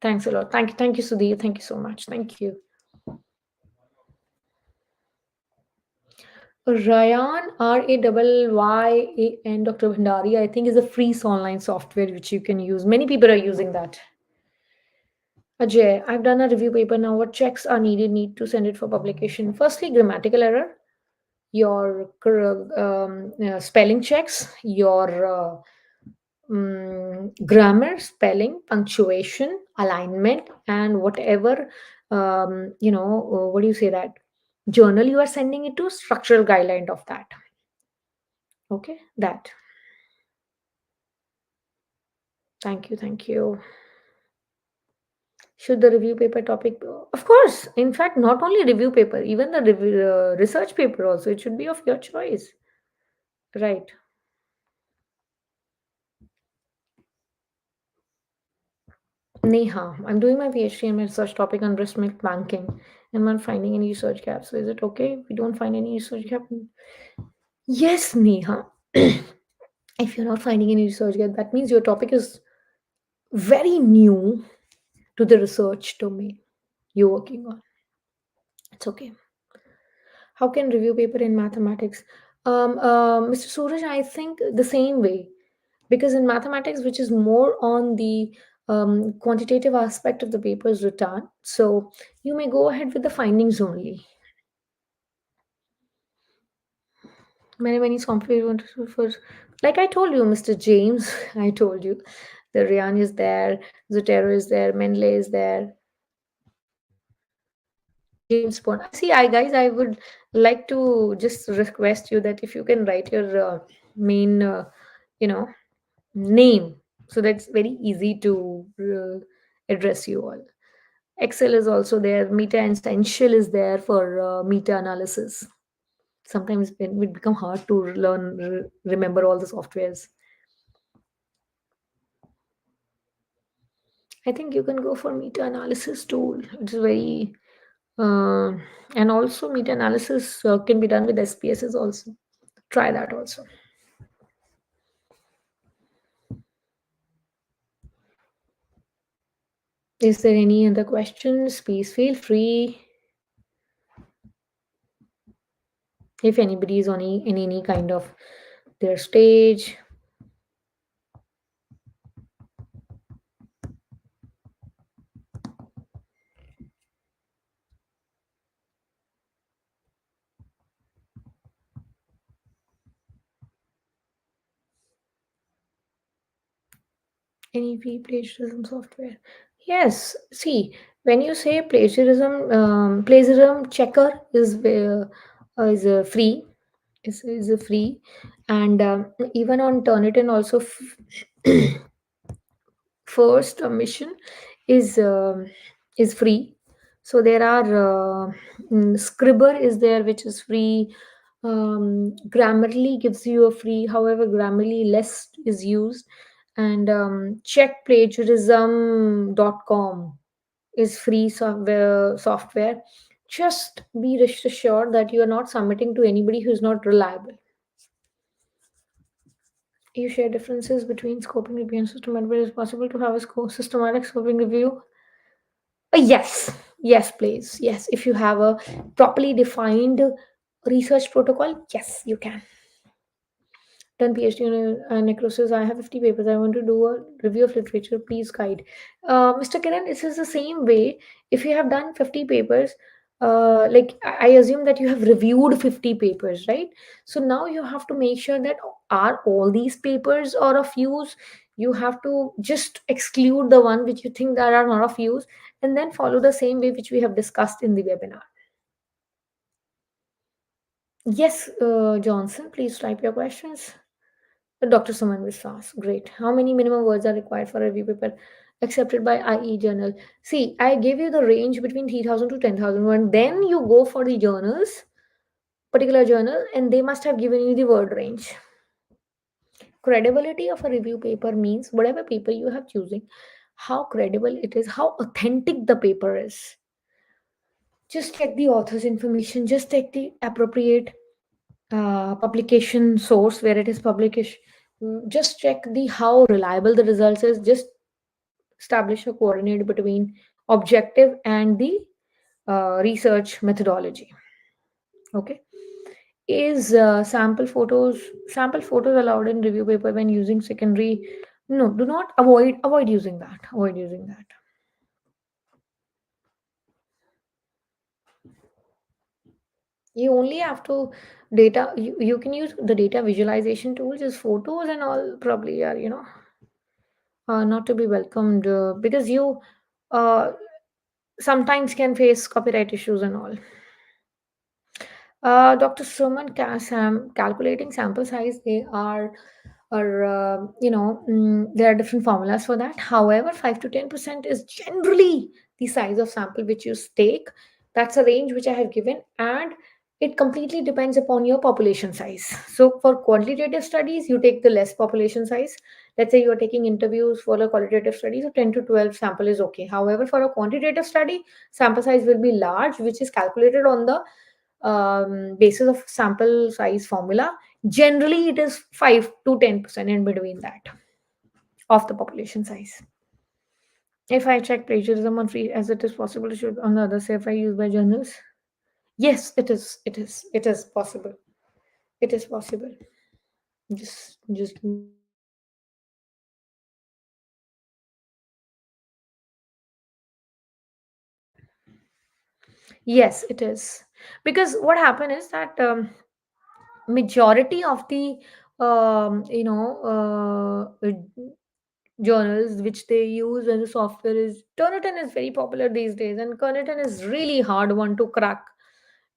Thanks a lot. Thank you, Sudhir. Thank you so much. Thank you. Ryan, Rayyan, Dr. Bhandari, I think is a free online software which you can use. Many people are using that. Ajay, I've done a review paper now. What checks are needed? Need to send it for publication. Firstly, grammatical error, your spelling checks, your grammar, spelling, punctuation, alignment, and whatever what do you say that journal you are sending it to, structural guideline of that. Okay, that. Thank you. Should the review paper topic? Of course. In fact, not only review paper, even the research paper also. It should be of your choice, right? Neha, I'm doing my PhD and my research topic on breast milk banking, and I'm not finding any research gaps. So is it okay if we don't find any research gap? Yes, Neha. If you're not finding any research gap, that means your topic is very new to the research domain you're working on. It's okay. How can review paper in mathematics? Mr. Suraj, I think the same way, because in mathematics, which is more on the quantitative aspect of the paper's return, so you may go ahead with the findings only. Many software want to for, like I told you, Mr. James. I told you, the Ryan is there, Zotero is there, Mendeley is there, James Bond. See, I guys, I would like to just request you that if you can write your main, you know, name, so that's very easy to address you all. Excel is also there. Meta Essential is there for meta analysis. Sometimes it will become hard to learn, remember all the softwares. I think you can go for meta analysis tool. It's very uh, and also meta analysis can be done with SPSS also. Try that also. Is there any other questions? Please feel free. If anybody is on in any kind of their stage. Any plagiarism software? Yes. See, when you say plagiarism, plagiarism checker is free. Is a free, and even on Turnitin also first mission is is free. So there are Scribber is there, which is free. Grammarly gives you a free, however Grammarly less is used, And checkplagiarism.com is free software. Just be rest assured that you are not submitting to anybody who's not reliable. You share differences between scoping review and systematic. It is possible to have a systematic scoping review. Yes, yes, please. Yes, if you have a properly defined research protocol, yes, you can. Done PhD in necrosis. I have 50 papers. I want to do a review of literature. Please guide. Mr. Kiran, this is the same way. If you have done 50 papers, like I assume that you have reviewed 50 papers, right? So now you have to make sure that are all these papers are of use. You have to just exclude the one which you think that are not of use, and then follow the same way which we have discussed in the webinar. Yes, Johnson, please type your questions. Dr. Suman Viswas. Great. How many minimum words are required for a review paper accepted by IE journal? See, I gave you the range between 3,000 to 10,000 word. Then you go for the journals, particular journal, and they must have given you the word range. Credibility of a review paper means whatever paper you have choosing, how credible it is, how authentic the paper is. Just check the author's information, just check the appropriate publication source where it is publication. Just check the how reliable the results is. Just establish a coordinate between objective and the research methodology. Okay. Is sample photos allowed in review paper when using secondary? No, do not avoid using that. Avoid using that. You only have to you can use the data visualization tools, just photos and all probably are, not to be welcomed, because you uh, sometimes can face copyright issues and all. Dr. Stroman, calculating sample size, there are different formulas for that. However, 5 to 10% is generally the size of sample which you take. That's a range which I have given, and it completely depends upon your population size. So, for quantitative studies, you take the less population size. Let's say you are taking interviews for a qualitative study, so 10 to 12 sample is okay. However, for a quantitative study, sample size will be large, which is calculated on the basis of sample size formula. Generally, it is 5 to 10% in between that of the population size. If I check plagiarism on free as it is possible to should on the other say if I use by journals. Yes, it is. It is. It is possible. It is possible. Just yes, it is. Because what happened is that majority of the journals which they use as a software is Turnitin is very popular these days, and Turnitin is really hard one to crack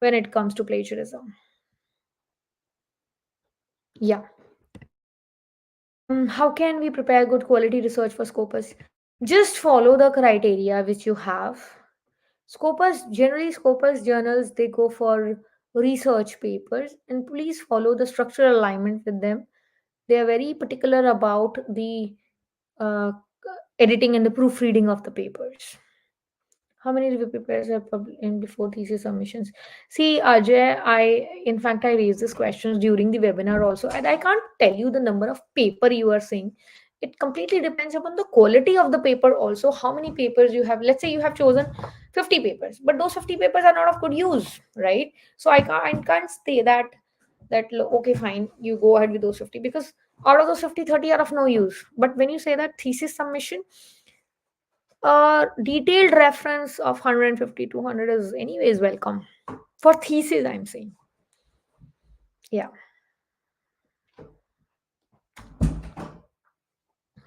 when it comes to plagiarism. Yeah. How can we prepare good quality research for Scopus? Just follow the criteria which you have. Scopus journals they go for research papers, and please follow the structural alignment with them. They are very particular about the uh, editing and the proofreading of the papers. How many review papers are published in before thesis submissions? See, Ajay, in fact, I raised this questions during the webinar also, and I can't tell you the number of paper you are saying. It completely depends upon the quality of the paper also, how many papers you have. Let's say you have chosen 50 papers, but those 50 papers are not of good use, right? So I can't say that okay, fine, you go ahead with those 50 because out of those 50, 30 are of no use. But when you say that thesis submission, a detailed reference of 150 200 is anyways welcome for thesis, I'm saying. Yeah,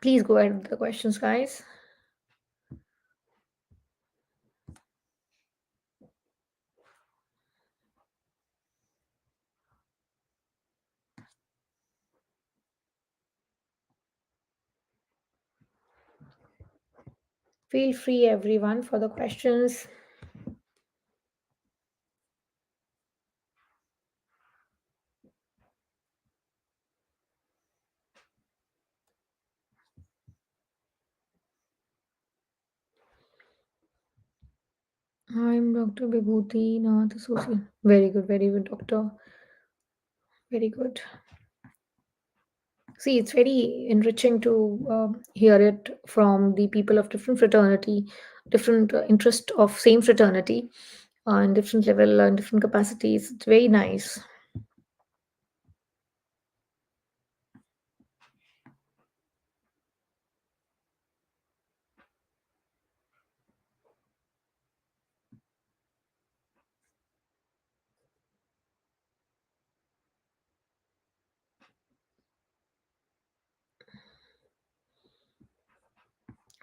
please go ahead with the questions, guys. Feel free everyone for the questions. I'm Dr. Vibhuti Nath, Associate. Very good, doctor. Very good. See, it's very enriching to hear it from the people of different fraternity, different interest of same fraternity, and different level and different capacities. It's very nice.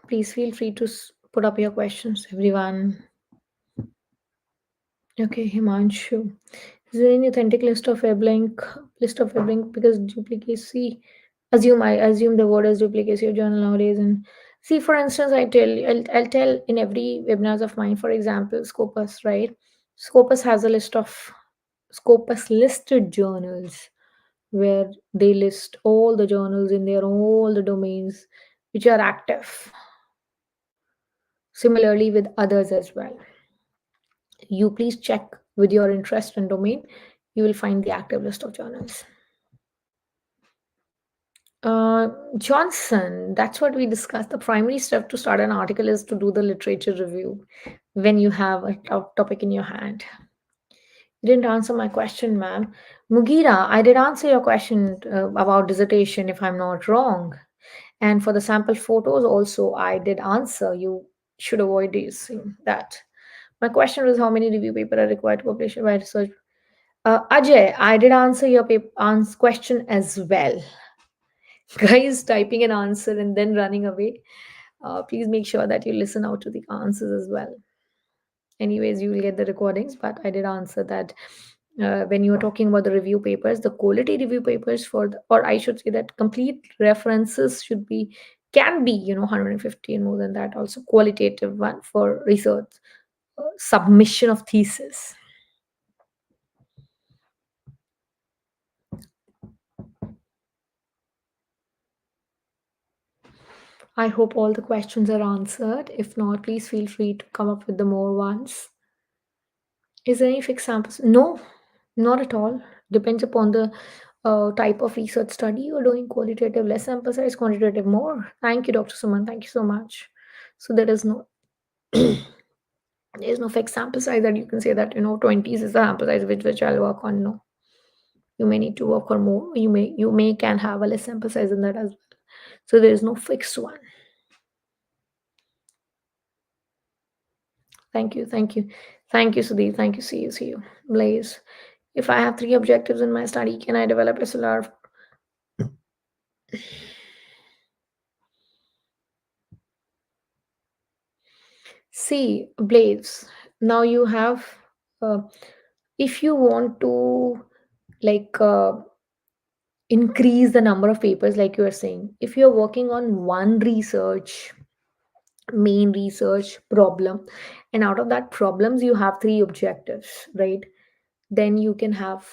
Please feel free to put up your questions, everyone. Okay, Himanshu. Is there any authentic list of web link because duplicacy? I assume the word is duplicacy of journal nowadays. And see, for instance, I'll tell in every webinars of mine. For example, Scopus, right? Scopus has a list of Scopus listed journals where they list all the journals in their all the domains which are active. Similarly with others as well. You please check with your interest and domain. You will find the active list of journals. Uh, Johnson, that's what we discussed. The primary step to start an article is to do the literature review when you have a topic in your hand. You didn't answer my question, ma'am. Mugira, I did answer your question about dissertation, if I'm not wrong. And for the sample photos, also, I did answer. You should avoid using that. My question was how many review papers are required to publish by research. Ajay, I did answer your question as well. Guys, typing an answer and then running away. Please make sure that you listen out to the answers as well. Anyways, you will get the recordings, but I did answer that when you were talking about the review papers, the quality review papers or I should say that complete references can be 150 and more than that, also qualitative one for research submission of thesis. I hope all the questions are answered. If not, please feel free to come up with the more ones. Is there any fixed samples? No, not at all. Depends upon the type of research study you're doing. Qualitative, less sample size, quantitative, more. Thank you, Dr. Suman. Thank you so much. So there is no there's no fixed sample size that you can say that 20s is the sample size which I'll work on. No, you may need to work on more. You may can have a less sample size than that as well. So there is no fixed one. Thank you, Sudeep. Thank you. See you, Blaze. If I have three objectives in my study, can I develop SLR? See, Blaze. Now you have, uh, if you want to like increase the number of papers, like you are saying, if you're working on one main research problem, and out of that problems you have three objectives, right? Then you can have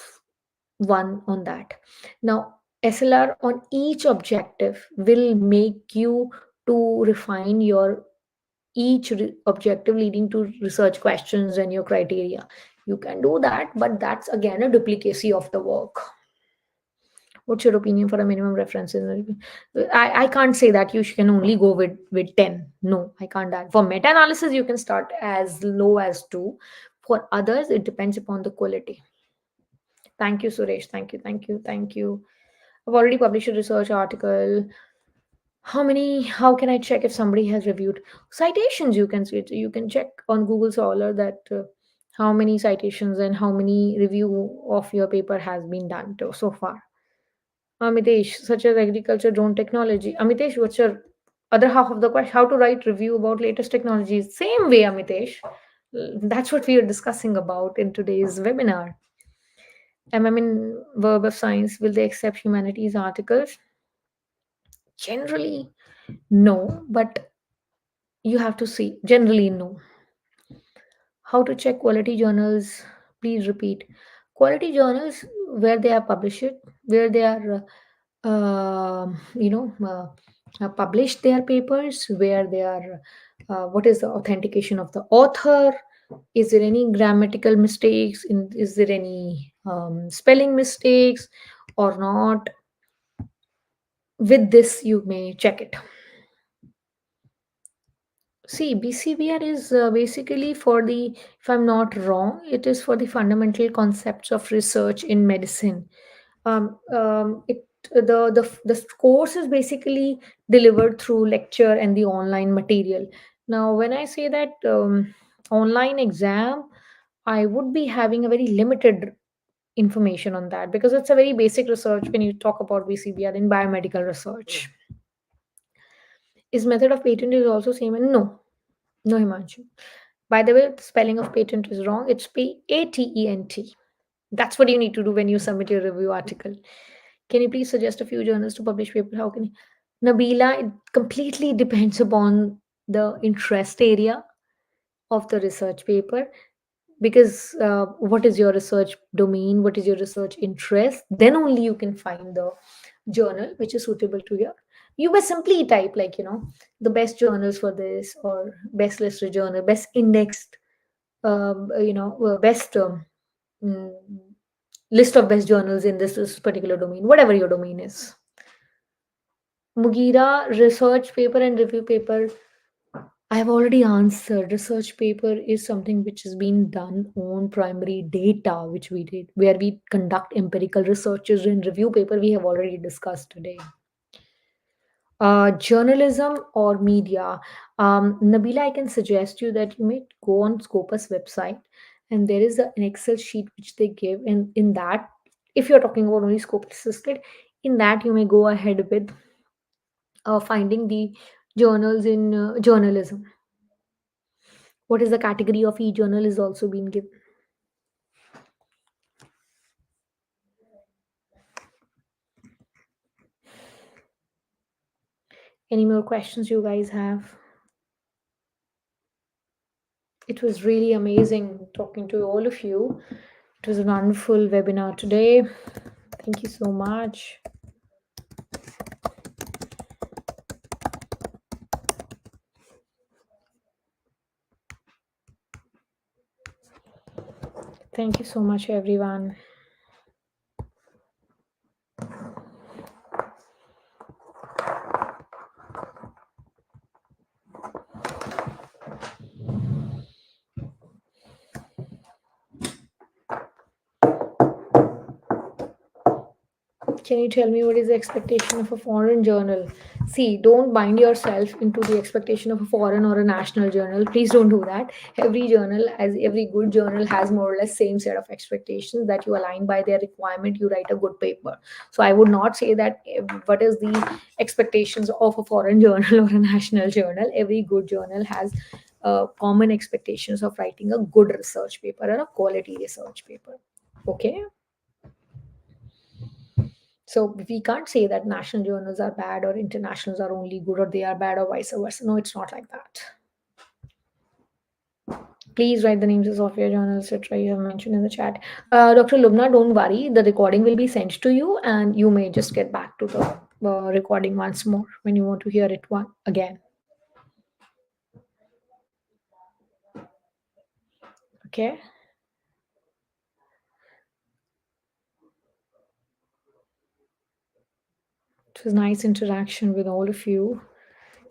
one on that. Now, SLR on each objective will make you to refine your objective leading to research questions and your criteria. You can do that, but that's again a duplicacy of the work. What's your opinion for a minimum reference? I can't say that you can only go with 10. No, I can't. That for meta analysis, you can start as low as 2. For others, it depends upon the quality. Thank you, Suresh. Thank you. I've already published a research article. How can I check if somebody has reviewed citations? You can see it. You can check on Google Scholar that how many citations and how many review of your paper has been done so far. Amitesh, such as agriculture, drone technology. Amitesh, what's your other half of the question? How to write review about latest technologies? Same way, Amitesh. That's what we are discussing about in today's webinar. MM in Verb of Science, will they accept humanities articles? Generally, no, but you have to see. Generally, no. How to check quality journals? Please repeat. Quality journals where they are published, where they are, published their papers, where they are, what is the authentication of the author, Is there any grammatical mistakes? Is there any spelling mistakes or not? With this, you may check it. See, BCBR is basically for the, if I'm not wrong, it is for the fundamental concepts of research in medicine. It the course is basically delivered through lecture and the online material. Now, when I say that online exam, I would be having a very limited information on that because it's a very basic research when you talk about BCBR in biomedical research. Is method of patent is also same? And no, no, Himanshu. By the way, the spelling of patent is wrong. It's patent. That's what you need to do when you submit your review article. Can you please suggest a few journals to publish paper? How can you? Nabila, it completely depends upon the interest area of the research paper because what is your research domain, what is your research interest, then only you can find the journal which is suitable to your. You may simply type like the best journals for this or best listed journal, best indexed, best mm, list of best journals in this particular domain, whatever your domain is. Mugira, research paper and review paper. I have already answered. Research paper is something which has been done on primary data, which we did, where we conduct empirical researches. In review paper, we have already discussed today. Journalism or media. Nabila, I can suggest you that you may go on Scopus website, and there is an Excel sheet which they give, and in that, if you're talking about only Scopus assisted, in that you may go ahead with finding the journals in journalism. What is the category of e-journal is also being given. Any more questions you guys have? It was really amazing talking to all of you. It was a wonderful webinar today. Thank you so much. Thank you so much, everyone. Can you tell me what is the expectation of a foreign journal? See, don't bind yourself into the expectation of a foreign or a national journal. Please don't do that. Every journal, as every good journal, has more or less same set of expectations that you align by their requirement. You write a good paper. So I would not say that what is the expectations of a foreign journal or a national journal. Every good journal has common expectations of writing a good research paper or a quality research paper. Okay. So we can't say that national journals are bad or internationals are only good or they are bad or vice versa. No, it's not like that. Please write the names of software journals, etc. You have mentioned in the chat. Dr. Lubna, don't worry. The recording will be sent to you and you may just get back to the recording once more when you want to hear it one again. Okay. It was nice interaction with all of you.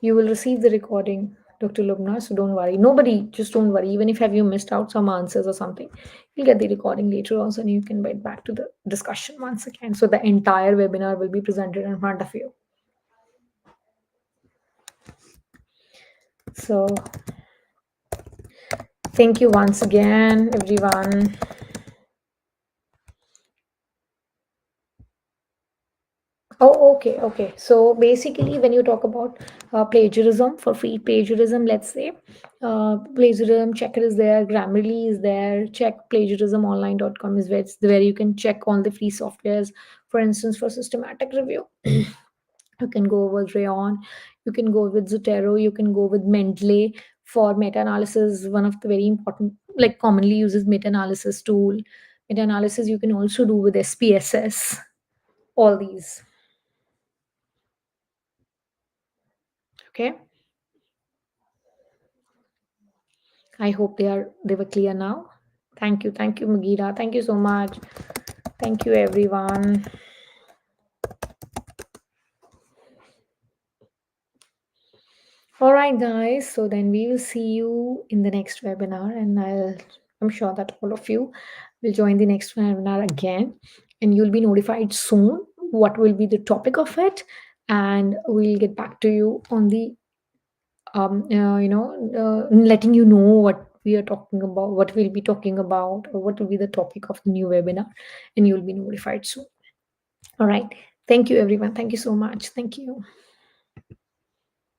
You will receive the recording, Dr. Lubna, so don't worry. Nobody, just don't worry. Even if have you missed out some answers or something, you'll get the recording later also and you can get back to the discussion once again. So the entire webinar will be presented in front of you. So thank you once again, everyone. Oh, okay, okay. So basically, when you talk about plagiarism, for free plagiarism, let's say, plagiarism checker is there, Grammarly is there, check plagiarismonline.com is where you can check all the free softwares. For instance, for systematic review, you can go with Rayon, you can go with Zotero, you can go with Mendeley for meta-analysis, one of the very important, like commonly uses meta-analysis tool. Meta-analysis you can also do with SPSS, all these. Okay. I hope they were clear now. Thank you, Mugira. Thank you so much. Thank you, everyone. All right, guys. So then we will see you in the next webinar, and I'm sure that all of you will join the next webinar again, and you'll be notified soon what will be the topic of it, and we'll get back to you on the letting you know what we are talking about, what we'll be talking about, or what will be the topic of the new webinar, and you'll be notified soon. All right. Thank you, everyone. Thank you so much. Thank you.